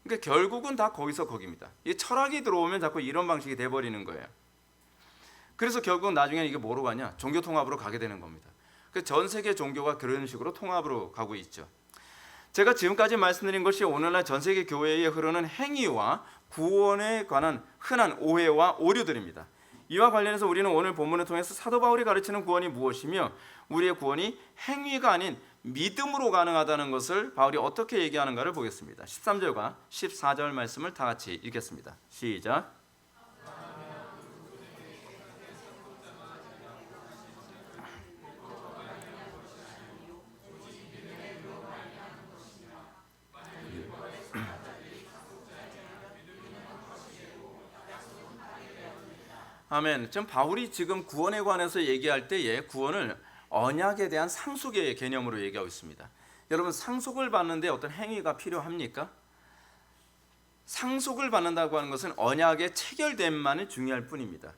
그러니까 결국은 다 거기서 거기입니다. 이 철학이 들어오면 자꾸 이런 방식이 돼버리는 거예요. 그래서 결국은 나중에 이게 뭐로 가냐? 종교 통합으로 가게 되는 겁니다. 전 세계 종교가 그런 식으로 통합으로 가고 있죠. 제가 지금까지 말씀드린 것이 오늘날 전 세계 교회에 흐르는 행위와 구원에 관한 흔한 오해와 오류들입니다. 이와 관련해서 우리는 오늘 본문을 통해서 사도 바울이 가르치는 구원이 무엇이며 우리의 구원이 행위가 아닌 믿음으로 가능하다는 것을 바울이 어떻게 얘기하는가를 보겠습니다. 13절과 14절 말씀을 다 같이 읽겠습니다. 시작. 아멘. 지금 바울이 지금 구원에 관해서 얘기할 때에 구원을 언약에 대한 상속의 개념으로 얘기하고 있습니다. 여러분 상속을 받는데 어떤 행위가 필요합니까? 상속을 받는다고 하는 것은 언약의 체결됨만이 중요할 뿐입니다.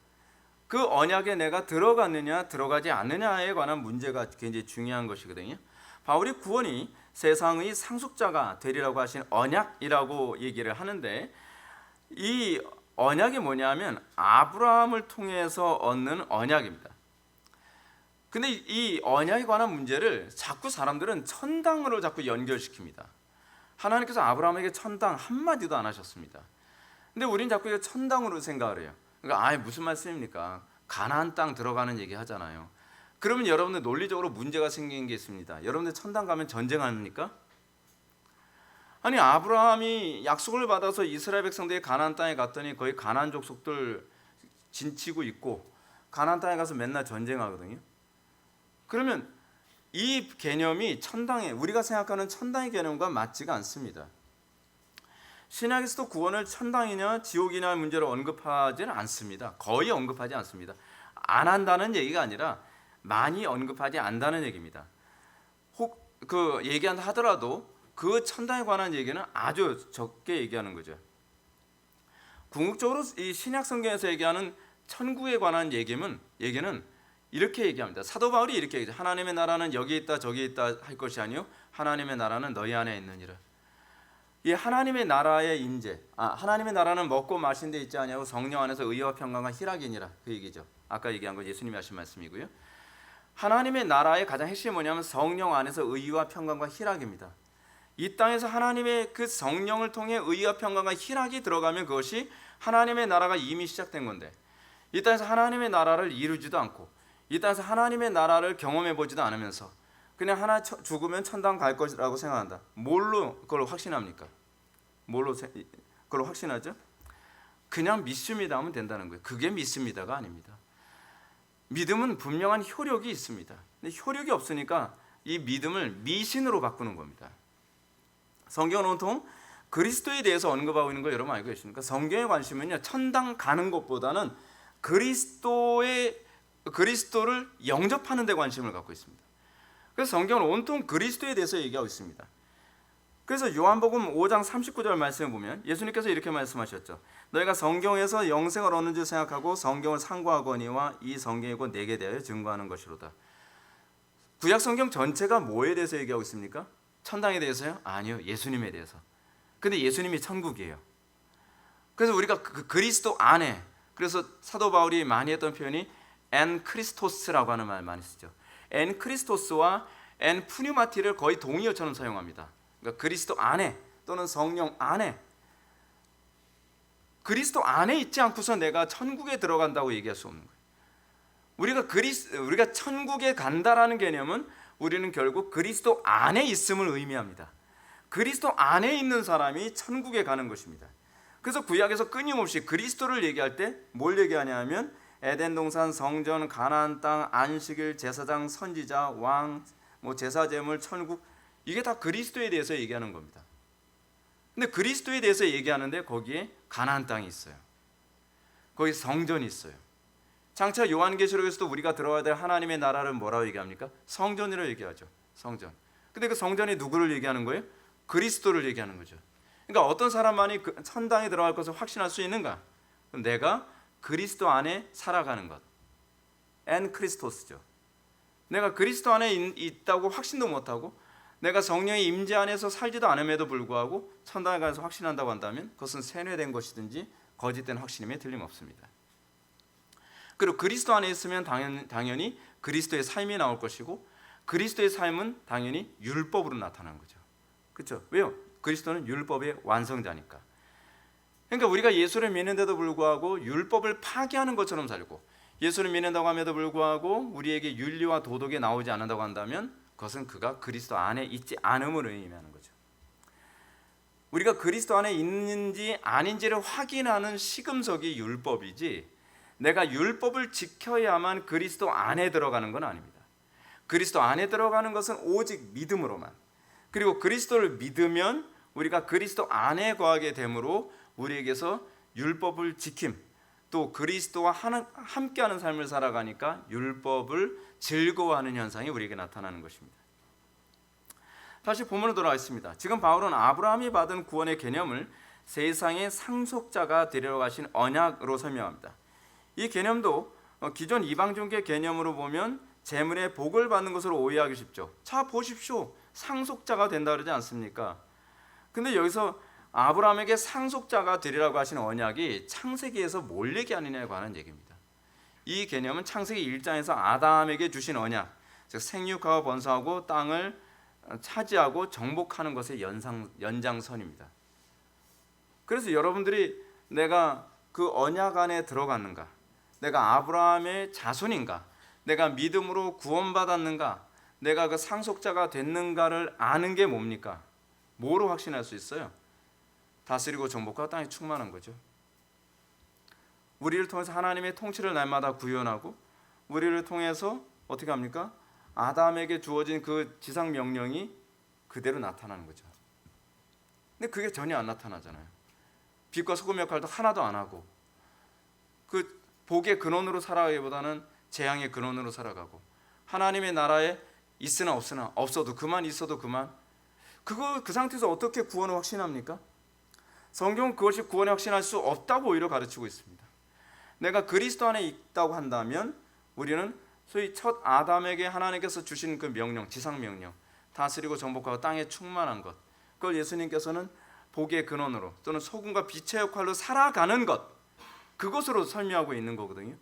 그 언약에 내가 들어갔느냐 들어가지 않느냐에 관한 문제가 굉장히 중요한 것이거든요. 바울이 구원이 세상의 상속자가 되리라고 하신 언약이라고 얘기를 하는데 이 언약이 뭐냐면 아브라함을 통해서 얻는 언약입니다. 근데 이 언약에 관한 문제를 자꾸 사람들은 천당으로 자꾸 연결시킵니다. 하나님께서 아브라함에게 천당 한마디도 안 하셨습니다. 근데 우린 자꾸 이거 천당으로 생각을 해요. 그러니까 무슨 말씀입니까? 가나안 땅 들어가는 얘기 하잖아요. 그러면 여러분들 논리적으로 문제가 생기는 게 있습니다. 여러분들 천당 가면 전쟁합니까? 아니 아브라함이 약속을 받아서 이스라엘 백성들이 가나안 땅에 갔더니 거의 가나안 족속들 진치고 있고 가나안 땅에 가서 맨날 전쟁하거든요. 그러면 이 개념이 우리가 생각하는 천당의 개념과 맞지가 않습니다. 신약에서도 구원을 천당이냐 지옥이냐 문제로 언급하지는 않습니다. 거의 언급하지 않습니다. 안 한다는 얘기가 아니라 많이 언급하지 않는다는 얘기입니다. 혹 그 얘기한다 하더라도 그 천당에 관한 얘기는 아주 적게 얘기하는 거죠. 궁극적으로 이 신약 성경에서 얘기하는 천국에 관한 얘기는 이렇게 얘기합니다. 사도 바울이 이렇게 얘기하죠. 하나님의 나라는 여기 있다 저기 있다 할 것이 아니요 하나님의 나라는 너희 안에 있느니라. 이 하나님의 나라의 임재, 하나님의 나라는 먹고 마신 데 있지 아니하고 성령 안에서 의와 평강과 희락이니라, 그 얘기죠. 아까 얘기한 건 예수님이 하신 말씀이고요. 하나님의 나라의 가장 핵심이 뭐냐면 성령 안에서 의와 평강과 희락입니다. 이 땅에서 하나님의 그 성령을 통해 의와 평강과 희락이 들어가면 그것이 하나님의 나라가 이미 시작된 건데, 이 땅에서 하나님의 나라를 이루지도 않고 이 땅에서 하나님의 나라를 경험해 보지도 않으면서 그냥 하나 죽으면 천당 갈 것이라고 생각한다. 뭘로 그걸 확신합니까? 뭘로 그걸 확신하죠? 그냥 믿습니다 하면 된다는 거예요. 그게 믿습니다가 아닙니다. 믿음은 분명한 효력이 있습니다. 근데 효력이 없으니까 이 믿음을 미신으로 바꾸는 겁니다. 성경은 온통 그리스도에 대해서 언급하고 있는 거 여러분 알고 계십니까? 성경의 관심은요, 천당 가는 것보다는 그리스도를 영접하는 데 관심을 갖고 있습니다. 그래서 성경은 온통 그리스도에 대해서 얘기하고 있습니다. 그래서 요한복음 5장 39절 말씀을 보면 예수님께서 이렇게 말씀하셨죠. 너희가 성경에서 영생을 얻는 줄 생각하고 성경을 상고하거니와 이 성경이 곧 내게 대하여 증거하는 것이로다. 구약 성경 전체가 뭐에 대해서 얘기하고 있습니까? 천당에 대해서요? 아니요, 예수님에 대해서. 근데 예수님이 천국이에요. 그래서 우리가 그리스도 안에, 그래서 사도 바울이 많이 했던 표현이 엔 크리스토스라고 하는 말 많이 쓰죠. 엔 크리스토스와 엔 푸뉴마티를 거의 동의어처럼 사용합니다. 그러니까 그리스도 안에 또는 성령 안에, 그리스도 안에 있지 않고서 내가 천국에 들어간다고 얘기할 수 없는 거예요. 우리가 천국에 간다라는 개념은 우리는 결국 그리스도 안에 있음을 의미합니다. 그리스도 안에 있는 사람이 천국에 가는 것입니다. 그래서 구약에서 끊임없이 그리스도를 얘기할 때 뭘 얘기하냐 하면 에덴 동산, 성전, 가나안 땅, 안식일, 제사장, 선지자, 왕, 제사 제물, 천국, 이게 다 그리스도에 대해서 얘기하는 겁니다. 근데 그리스도에 대해서 얘기하는데 거기에 가나안 땅이 있어요. 거기 성전이 있어요. 장차 요한계시록에서도 우리가 들어가야 될 하나님의 나라를 뭐라고 얘기합니까? 성전이라고 얘기하죠. 성전. 근데 그 성전이 누구를 얘기하는 거예요? 그리스도를 얘기하는 거죠. 그러니까 어떤 사람만이 천당에 들어갈 것을 확신할 수 있는가? 내가 그리스도 안에 살아가는 것. 엔 크리스토스죠. 내가 그리스도 안에 있다고 확신도 못하고 내가 성령의 임재 안에서 살지도 않음에도 불구하고 천당에 가서 확신한다고 한다면 그것은 세뇌된 것이든지 거짓된 확신임에 틀림없습니다. 그리고 그리스도 안에 있으면 당연히 그리스도의 삶이 나올 것이고 그리스도의 삶은 당연히 율법으로 나타나는 거죠. 그렇죠? 왜요? 그리스도는 율법의 완성자니까. 그러니까 우리가 예수를 믿는데도 불구하고 율법을 파기하는 것처럼 살고 예수를 믿는다고 함에도 불구하고 우리에게 윤리와 도덕이 나오지 않는다고 한다면 그것은 그가 그리스도 안에 있지 않음을 의미하는 거죠. 우리가 그리스도 안에 있는지 아닌지를 확인하는 시금석이 율법이지 내가 율법을 지켜야만 그리스도 안에 들어가는 건 아닙니다. 그리스도 안에 들어가는 것은 오직 믿음으로만, 그리고 그리스도를 믿으면 우리가 그리스도 안에 거하게 되므로 우리에게서 율법을 지킴, 또 그리스도와 함께하는 삶을 살아가니까 율법을 즐거워하는 현상이 우리에게 나타나는 것입니다. 다시 본문으로 돌아가겠습니다. 지금 바울은 아브라함이 받은 구원의 개념을 세상의 상속자가 되려 가신 언약으로 설명합니다. 이 개념도 기존 이방종교 개념으로 보면 재물의 복을 받는 것으로 오해하기 쉽죠. 자 보십시오, 상속자가 된다 그러지 않습니까? 근데 여기서 아브라함에게 상속자가 되리라고 하신 언약이 창세기에서 뭘 얘기하느냐에 관한 얘기입니다. 이 개념은 창세기 1장에서 아담에게 주신 언약, 즉 생육하고 번성하고 땅을 차지하고 정복하는 것의 연장선입니다. 그래서 여러분들이 내가 그 언약 안에 들어갔는가, 내가 아브라함의 자손인가, 내가 믿음으로 구원받았는가, 내가 그 상속자가 됐는가를 아는 게 뭡니까? 뭐로 확신할 수 있어요? 다스리고 정복하고 땅에 충만한 거죠. 우리를 통해서 하나님의 통치를 날마다 구현하고 우리를 통해서 어떻게 합니까? 아담에게 주어진 그 지상 명령이 그대로 나타나는 거죠. 근데 그게 전혀 안 나타나잖아요. 빛과 소금 역할도 하나도 안 하고 그 복의 근원으로 살아가기보다는 재앙의 근원으로 살아가고 하나님의 나라에 있으나 없으나 없어도 그만 있어도 그만 그 상태에서 어떻게 구원을 확신합니까? 성경은 그것이 구원을 확신할 수 없다고 오히려 가르치고 있습니다. 내가 그리스도 안에 있다고 한다면 우리는 소위 첫 아담에게 하나님께서 주신 그 명령, 지상 명령, 다스리고 정복하고 땅에 충만한 것, 그걸 예수님께서는 복의 근원으로 또는 소금과 빛의 역할로 살아가는 것, 그것으로 설명하고 있는 거거든요.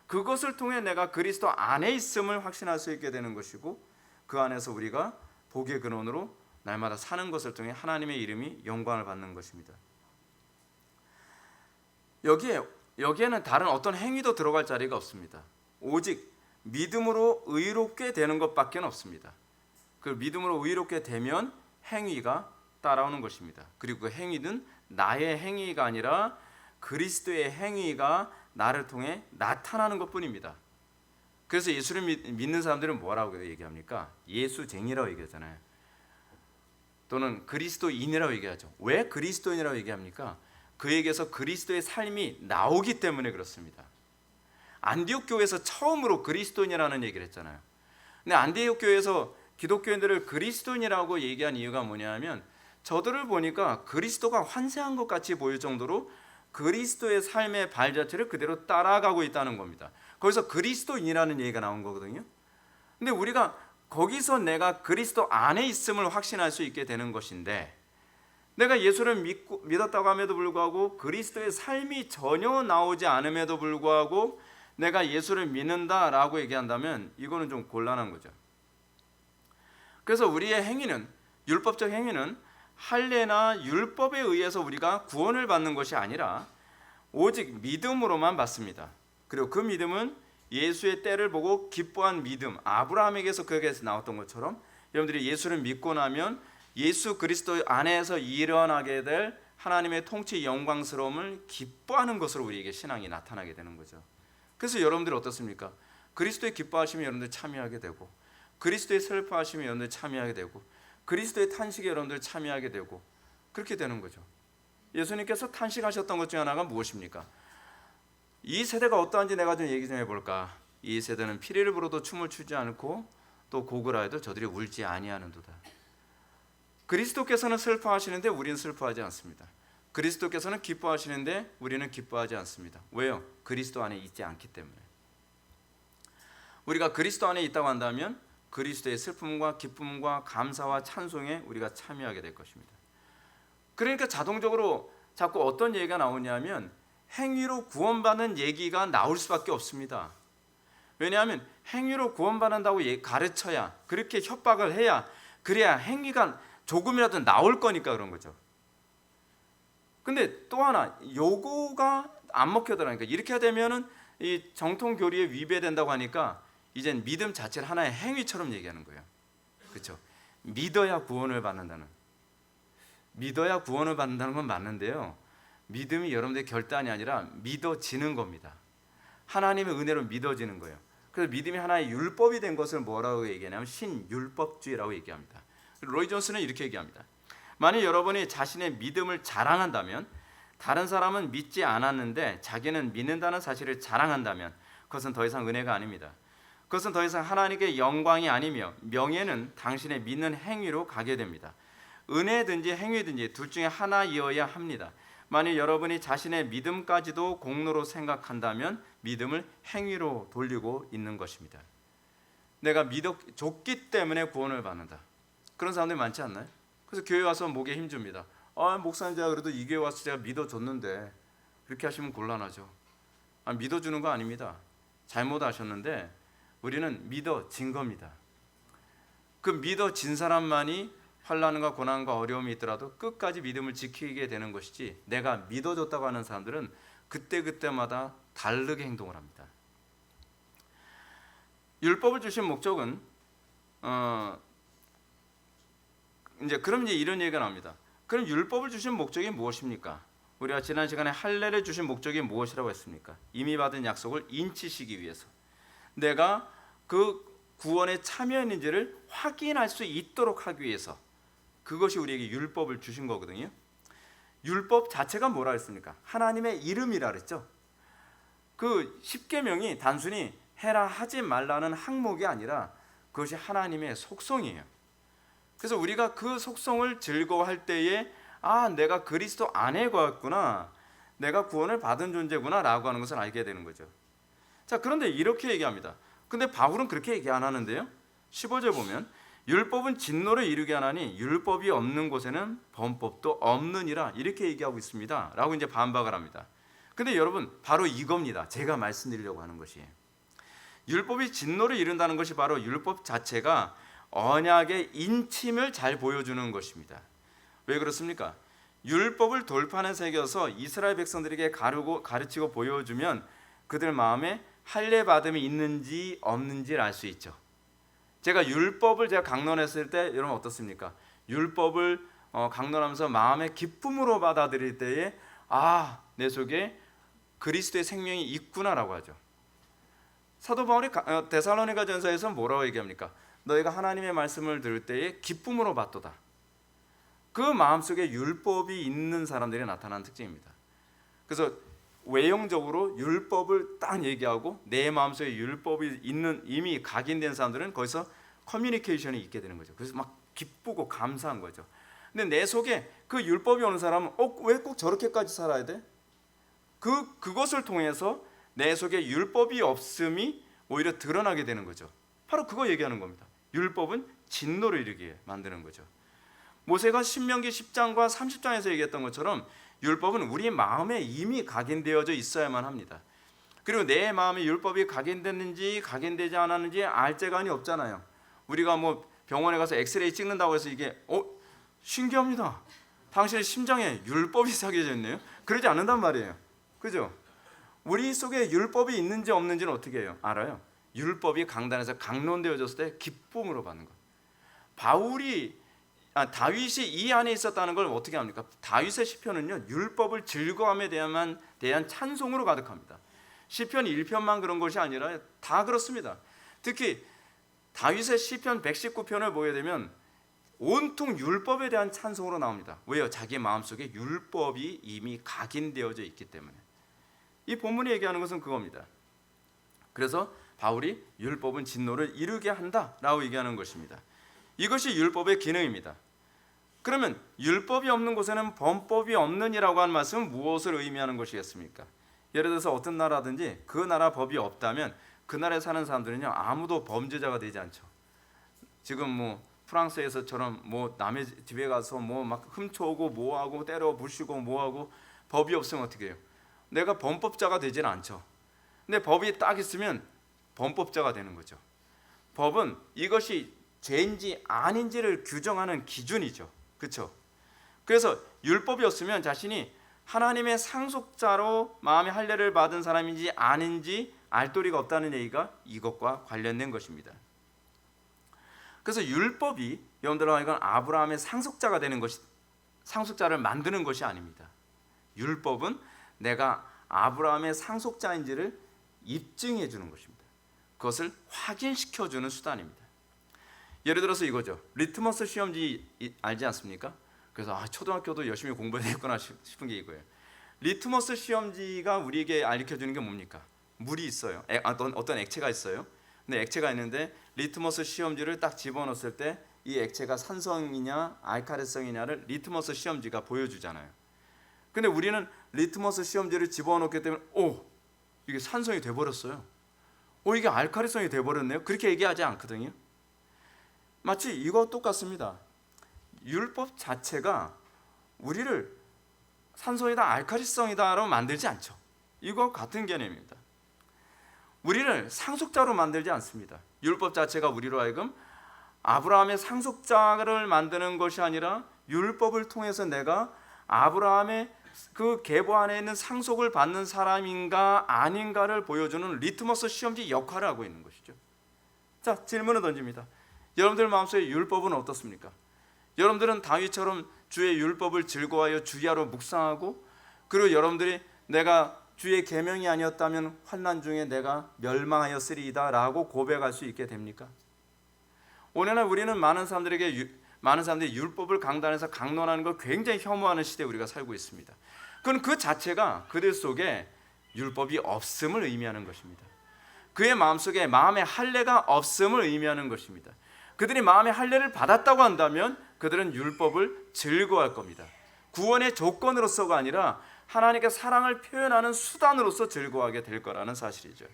그것을 통해 내가 그리스도 안에 있음을 확신할 수 있게 되는 것이고 그 안에서 우리가 복의 근원으로 날마다 사는 것을 통해 하나님의 이름이 영광을 받는 것입니다. 여기에는 다른 어떤 행위도 들어갈 자리가 없습니다. 오직 믿음으로 의롭게 되는 것밖에 없습니다. 그 믿음으로 의롭게 되면 행위가 따라오는 것입니다. 그리고 그 행위는 나의 행위가 아니라 그리스도의 행위가 나를 통해 나타나는 것뿐입니다. 그래서 예수를 믿는 사람들은 뭐라고 얘기합니까? 예수쟁이라고 얘기하잖아요. 또는 그리스도인이라고 얘기하죠. 왜 그리스도인이라고 얘기합니까? 그에게서 그리스도의 삶이 나오기 때문에 그렇습니다. 안디옥 교회에서 처음으로 그리스도인이라는 얘기를 했잖아요. 근데 안디옥 교회에서 기독교인들을 그리스도인이라고 얘기한 이유가 뭐냐면 저들을 보니까 그리스도가 환생한 것 같이 보일 정도로 그리스도의 삶의 발자취를 그대로 따라가고 있다는 겁니다. 거기서 그리스도인이라는 얘기가 나온 거거든요. 근데 우리가 거기서 내가 그리스도 안에 있음을 확신할 수 있게 되는 것인데 내가 예수를 믿었다고 함에도 불구하고 그리스도의 삶이 전혀 나오지 않음에도 불구하고 내가 예수를 믿는다라고 얘기한다면 이거는 좀 곤란한 거죠. 그래서 우리의 행위는 율법적 행위는 할례나 율법에 의해서 우리가 구원을 받는 것이 아니라 오직 믿음으로만 받습니다. 그리고 그 믿음은 예수의 때를 보고 기뻐한 믿음, 아브라함에게서 그에게서 나왔던 것처럼 여러분들이 예수를 믿고 나면 예수 그리스도 안에서 일어나게 될 하나님의 통치 영광스러움을 기뻐하는 것으로 우리에게 신앙이 나타나게 되는 거죠. 그래서 여러분들이 어떻습니까? 그리스도의 기뻐하심에 여러분들 참여하게 되고 그리스도의 슬퍼하심에 여러분들 참여하게 되고 그리스도의 탄식에 여러분들 참여하게 되고 그렇게 되는 거죠. 예수님께서 탄식하셨던 것 중 하나가 무엇입니까? 이 세대가 어떠한지 내가 좀 얘기 좀 해볼까. 이 세대는 피리를 불어도 춤을 추지 않고 또 곡을 하여도 저들이 울지 아니하는도다. 그리스도께서는 슬퍼하시는데 우리는 슬퍼하지 않습니다. 그리스도께서는 기뻐하시는데 우리는 기뻐하지 않습니다. 왜요? 그리스도 안에 있지 않기 때문에. 우리가 그리스도 안에 있다고 한다면 그리스도의 슬픔과 기쁨과 감사와 찬송에 우리가 참여하게 될 것입니다. 그러니까 자동적으로 자꾸 어떤 얘기가 나오냐면 행위로 구원받는 얘기가 나올 수밖에 없습니다. 왜냐하면 행위로 구원받는다고 가르쳐야 그렇게 협박을 해야 그래야 행위가 조금이라도 나올 거니까 그런 거죠. 근데 또 하나 요거가 안 먹혀들어가니까 이렇게 되면은 이 정통 교리에 위배된다고 하니까 이젠 믿음 자체를 하나의 행위처럼 얘기하는 거예요. 그렇죠? 믿어야 구원을 받는다는. 믿어야 구원을 받는다는 건 맞는데요. 믿음이 여러분들의 결단이 아니라 믿어지는 겁니다. 하나님의 은혜로 믿어지는 거예요. 그래서 믿음이 하나의 율법이 된 것을 뭐라고 얘기하냐면 신율법주의라고 얘기합니다. 로이 존스는 이렇게 얘기합니다. 만약 여러분이 자신의 믿음을 자랑한다면 다른 사람은 믿지 않았는데 자기는 믿는다는 사실을 자랑한다면 그것은 더 이상 은혜가 아닙니다. 그것은 더 이상 하나님께 영광이 아니며 명예는 당신의 믿는 행위로 가게 됩니다. 은혜든지 행위든지 둘 중에 하나이어야 합니다. 만약 여러분이 자신의 믿음까지도 공로로 생각한다면 믿음을 행위로 돌리고 있는 것입니다. 내가 믿어줬기 때문에 구원을 받는다. 그런 사람들이 많지 않나요? 그래서 교회 와서 목에 힘줍니다. 목사님 제가 그래도 이 교회 와서 제가 믿어줬는데 그렇게 하시면 곤란하죠. 믿어주는 거 아닙니다. 잘못하셨는데 우리는 믿어진 겁니다. 그 믿어진 사람만이 환난과 고난과 어려움이 있더라도 끝까지 믿음을 지키게 되는 것이지 내가 믿어줬다고 하는 사람들은 그때그때마다 다르게 행동을 합니다. 율법을 주신 목적은 그럼 이제 이런 얘기가 나옵니다. 그럼 율법을 주신 목적이 무엇입니까? 우리가 지난 시간에 할례를 주신 목적이 무엇이라고 했습니까? 이미 받은 약속을 인치시기 위해서. 내가 그 구원에 참여했는지를 확인할 수 있도록 하기 위해서 그것이 우리에게 율법을 주신 거거든요. 율법 자체가 뭐라 했습니까? 하나님의 이름이라 그랬죠. 그 십계명이 단순히 해라 하지 말라는 항목이 아니라 그것이 하나님의 속성이에요. 그래서 우리가 그 속성을 즐거워할 때에 내가 그리스도 안에 거했구나, 내가 구원을 받은 존재구나 라고 하는 것을 알게 되는 거죠. 자, 그런데 이렇게 얘기합니다. 근데 바울은 그렇게 얘기 안 하는데요. 15절 보면 율법은 진노를 이루게 하나니 율법이 없는 곳에는 범법도 없느니라 이렇게 얘기하고 있습니다 라고 이제 반박을 합니다. 근데 여러분, 바로 이겁니다. 제가 말씀드리려고 하는 것이, 율법이 진노를 이룬다는 것이 바로 율법 자체가 언약의 인침을 잘 보여주는 것입니다. 왜 그렇습니까? 율법을 돌판에 새겨서 이스라엘 백성들에게 가르치고 보여주면 그들 마음에 할례 받음이 있는지 없는지를 알 수 있죠. 율법을 강론했을 때 여러분 어떻습니까? 율법을 강론하면서 마음의 기쁨으로 받아들일 때에 내 속에 그리스도의 생명이 있구나라고 하죠. 사도 바울이 데살로니가 전서에서 뭐라고 얘기합니까? 너희가 하나님의 말씀을 들을 때에 기쁨으로 받도다. 그 마음속에 율법이 있는 사람들이 나타나는 특징입니다. 그래서 외형적으로 율법을 딱 얘기하고 내 마음속에 율법이 있는 이미 각인된 사람들은 거기서 커뮤니케이션이 있게 되는 거죠. 그래서 막 기쁘고 감사한 거죠. 근데 내 속에 그 율법이 오는 사람은 왜 꼭 저렇게까지 살아야 돼? 그것을 통해서 내 속에 율법이 없음이 오히려 드러나게 되는 거죠. 바로 그거 얘기하는 겁니다. 율법은 진노를 이루게 만드는 거죠. 모세가 신명기 10장과 30장에서 얘기했던 것처럼 율법은 우리 마음에 이미 각인되어져 있어야만 합니다. 그리고 내 마음에 율법이 각인됐는지 각인되지 않았는지 알 재간이 없잖아요. 우리가 병원에 가서 엑스레이 찍는다고 해서 이게 신기합니다, 당신의 심장에 율법이 새겨져 있네요, 그러지 않는단 말이에요. 그죠? 우리 속에 율법이 있는지 없는지는 어떻게 해요? 알아요. 율법이 강단에서 강론되어졌을 때 기쁨으로 받는 것. 다윗이 이 안에 있었다는 걸 어떻게 합니까? 다윗의 시편은요, 율법을 즐거움에 대한 찬송으로 가득합니다. 시편 1편만 그런 것이 아니라 다 그렇습니다. 특히 다윗의 시편 119편을 보게 되면 온통 율법에 대한 찬송으로 나옵니다. 왜요? 자기 마음속에 율법이 이미 각인되어져 있기 때문에. 이 본문이 얘기하는 것은 그겁니다. 그래서 바울이 율법은 진노를 이루게 한다라고 얘기하는 것입니다. 이것이 율법의 기능입니다. 그러면 율법이 없는 곳에는 범법이 없느니라고 한 말씀은 무엇을 의미하는 것이겠습니까? 예를 들어서 어떤 나라든지 그 나라 법이 없다면 그 나라에 사는 사람들은요, 아무도 범죄자가 되지 않죠. 지금 프랑스에서처럼 남의 집에 가서 막 훔쳐오고 뭐하고 때려 부수고 뭐하고 법이 없으면 어떻게 해요? 내가 범법자가 되지는 않죠. 근데 법이 딱 있으면 범법자가 되는 거죠. 법은 이것이 죄인지 아닌지를 규정하는 기준이죠. 그렇죠? 그래서 율법이 없으면 자신이 하나님의 상속자로 마음의 할례를 받은 사람인지 아닌지 알 도리가 없다는 얘기가 이것과 관련된 것입니다. 그래서 율법이 여러분들과 이건 아브라함의 상속자가 되는 것이, 상속자를 만드는 것이 아닙니다. 율법은 내가 아브라함의 상속자인지를 입증해 주는 것입니다. 그것을 확인시켜 주는 수단입니다. 예를 들어서 이거죠. 리트머스 시험지 알지 않습니까? 그래서 초등학교도 열심히 공부해야겠구나 싶은 게 이거예요. 리트머스 시험지가 우리에게 알려주는 게 뭡니까? 물이 있어요. 어떤 액체가 있어요. 근데 액체가 있는데 리트머스 시험지를 딱 집어넣었을 때 이 액체가 산성이냐 알칼리성이냐를 리트머스 시험지가 보여주잖아요. 근데 우리는 리트머스 시험지를 집어넣기 때문에 이게 산성이 돼버렸어요. 이게 알칼리성이 돼버렸네요. 그렇게 얘기하지 않거든요. 마치 이거 똑같습니다. 율법 자체가 우리를 산성이다 알칼리성이다로 만들지 않죠. 이거 같은 개념입니다. 우리를 상속자로 만들지 않습니다. 율법 자체가 우리로 하여금 아브라함의 상속자를 만드는 것이 아니라 율법을 통해서 내가 아브라함의 그 계보 안에 있는 상속을 받는 사람인가 아닌가를 보여주는 리트머스 시험지 역할을 하고 있는 것이죠. 자, 질문을 던집니다. 여러분들 마음속에 율법은 어떻습니까? 여러분들은 다윗처럼 주의 율법을 즐거워하여 주야로 묵상하고, 그리고 여러분들이 내가 주의 계명이 아니었다면 환난 중에 내가 멸망하였으리이다 라고 고백할 수 있게 됩니까? 오늘날 우리는 많은 사람들이 율법을 강단에서 강론하는 걸 굉장히 혐오하는 시대에 우리가 살고 있습니다. 그건 그 자체가 그들 속에 율법이 없음을 의미하는 것입니다. 그의 마음속에 마음의 할례가 없음을 의미하는 것입니다. 그들이 마음의 할례를 받았다고 한다면 그들은 율법을 즐거워할 겁니다. 구원의 조건으로서가 아니라 하나님께 사랑을 표현하는 수단으로서 즐거워하게 될 거라는 사실이죠.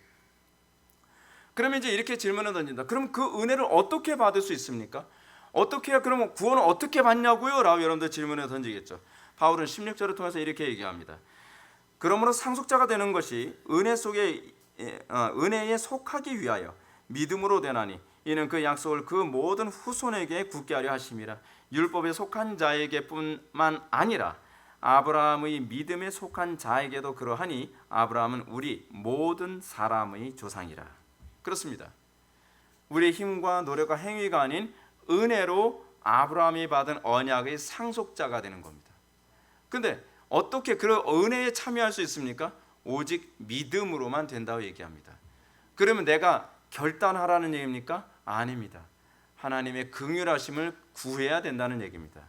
그러면 이제 이렇게 질문을 던진다. 그럼 그 은혜를 어떻게 받을 수 있습니까? 어떻게 해야, 그러면 구원을 어떻게 받냐고요? 라고 여러분들 질문을 던지겠죠. 바울은 16절을 통해서 이렇게 얘기합니다. 그러므로 상속자가 되는 것이 은혜에 속하기 위하여 믿음으로 되나니 이는 그 약속을 그 모든 후손에게 굳게 하려 하심이라. 율법에 속한 자에게뿐만 아니라 아브라함의 믿음에 속한 자에게도 그러하니 아브라함은 우리 모든 사람의 조상이라. 그렇습니다. 우리의 힘과 노력과 행위가 아닌 은혜로 아브라함이 받은 언약의 상속자가 되는 겁니다. 근데 어떻게 그런 은혜에 참여할 수 있습니까? 오직 믿음으로만 된다고 얘기합니다. 그러면 내가 결단하라는 얘기입니까? 아닙니다. 하나님의 긍휼하심을 구해야 된다는 얘기입니다.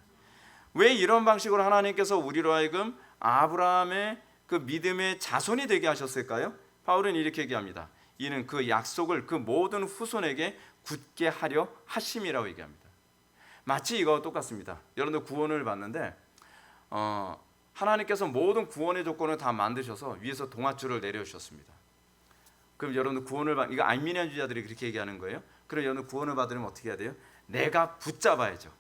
왜 이런 방식으로 하나님께서 우리로 하여금 아브라함의 그 믿음의 자손이 되게 하셨을까요? 바울은 이렇게 얘기합니다. 이는 그 약속을 그 모든 후손에게 굳게 하려 하심이라고 얘기합니다. 마치 이거와 똑같습니다. 여러분들 구원을 받는데 하나님께서 모든 구원의 조건을 다 만드셔서 위에서 동아줄을 내려주셨습니다. 그럼 여러분들 이거 안미니안주의자들이 그렇게 얘기하는 거예요. 그럼 여러분들 구원을 받으려면 어떻게 해야 돼요? 내가 붙잡아야죠.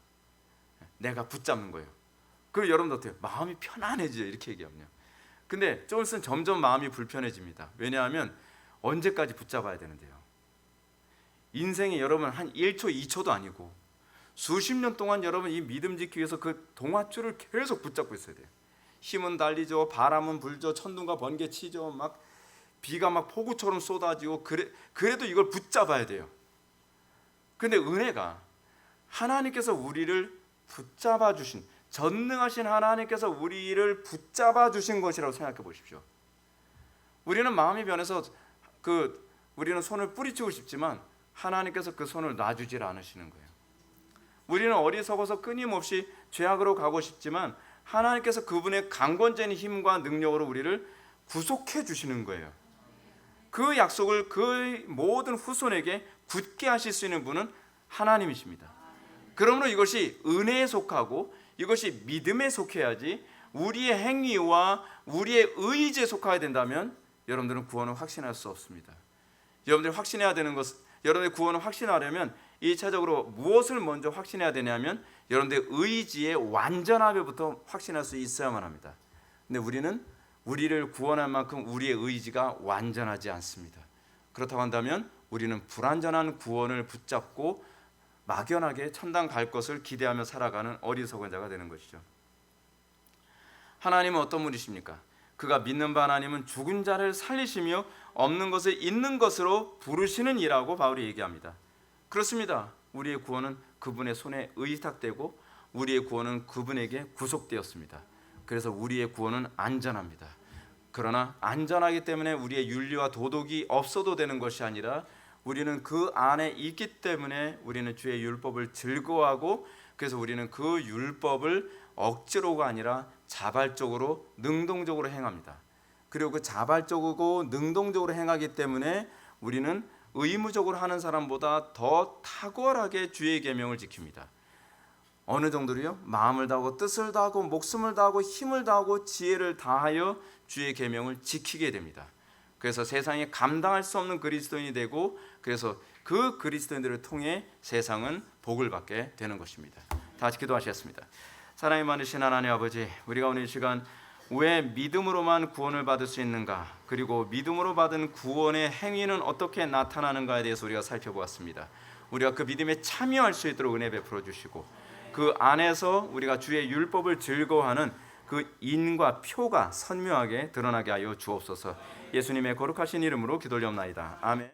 내가 붙잡는 거예요. 그럼 여러분들 어때요? 마음이 편안해지죠. 이렇게 얘기하면요. 근데 좀 있으면 점점 마음이 불편해집니다. 왜냐하면 언제까지 붙잡아야 되는데요. 인생이 여러분 한 1초 2초도 아니고 수십 년 동안 여러분 이 믿음 지키기 위해서 그 동아줄을 계속 붙잡고 있어야 돼요. 힘은 달리죠. 바람은 불죠. 천둥과 번개 치죠. 막 비가 막 폭우처럼 쏟아지고 그래도 이걸 붙잡아야 돼요. 근데 은혜가 하나님께서 우리를 붙잡아 주신, 전능하신 하나님께서 우리를 붙잡아 주신 것이라고 생각해 보십시오. 우리는 마음이 변해서 우리는 손을 뿌리치고 싶지만 하나님께서 그 손을 놔주질 않으시는 거예요. 우리는 어리석어서 끊임없이 죄악으로 가고 싶지만 하나님께서 그분의 강권적인 힘과 능력으로 우리를 구속해 주시는 거예요. 그 약속을 그 모든 후손에게 굳게 하실 수 있는 분은 하나님이십니다. 그러므로 이것이 은혜에 속하고 이것이 믿음에 속해야지 우리의 행위와 우리의 의지에 속해야 된다면 여러분들은 구원을 확신할 수 없습니다. 여러분들이 확신해야 되는 것, 여러분의 구원을 확신하려면 1차적으로 무엇을 먼저 확신해야 되냐면 여러분들의 의지의 완전함에부터 확신할 수 있어야만 합니다. 근데 우리를 구원할 만큼 우리의 의지가 완전하지 않습니다. 그렇다고 한다면 우리는 불완전한 구원을 붙잡고 막연하게 천당 갈 것을 기대하며 살아가는 어리석은 자가 되는 것이죠. 하나님은 어떤 분이십니까? 그가 믿는 바 하나님은 죽은 자를 살리시며 없는 것을 있는 것으로 부르시는 이라고 바울이 얘기합니다. 그렇습니다. 우리의 구원은 그분의 손에 의탁되고 우리의 구원은 그분에게 구속되었습니다. 그래서 우리의 구원은 안전합니다. 그러나 안전하기 때문에 우리의 윤리와 도덕이 없어도 되는 것이 아니라 우리는 그 안에 있기 때문에 우리는 주의 율법을 즐거워하고 그래서 우리는 그 율법을 억지로가 아니라 자발적으로 능동적으로 행합니다. 그리고 그 자발적이고 능동적으로 행하기 때문에 우리는 의무적으로 하는 사람보다 더 탁월하게 주의 계명을 지킵니다. 어느 정도로요? 마음을 다하고 뜻을 다하고 목숨을 다하고 힘을 다하고 지혜를 다하여 주의 계명을 지키게 됩니다. 그래서 세상에 감당할 수 없는 그리스도인이 되고 그래서 그 그리스도인들을 통해 세상은 복을 받게 되는 것입니다. 다 같이 기도하시겠습니다. 사랑이 많으신 하나님 아버지, 우리가 오늘 이 시간 왜 믿음으로만 구원을 받을 수 있는가, 그리고 믿음으로 받은 구원의 행위는 어떻게 나타나는가에 대해서 우리가 살펴보았습니다. 우리가 그 믿음에 참여할 수 있도록 은혜 베풀어 주시고 그 안에서 우리가 주의 율법을 즐거워하는 그 인과 표가 선명하게 드러나게 하여 주옵소서. 예수님의 거룩하신 이름으로 기도드리옵나이다. 아멘.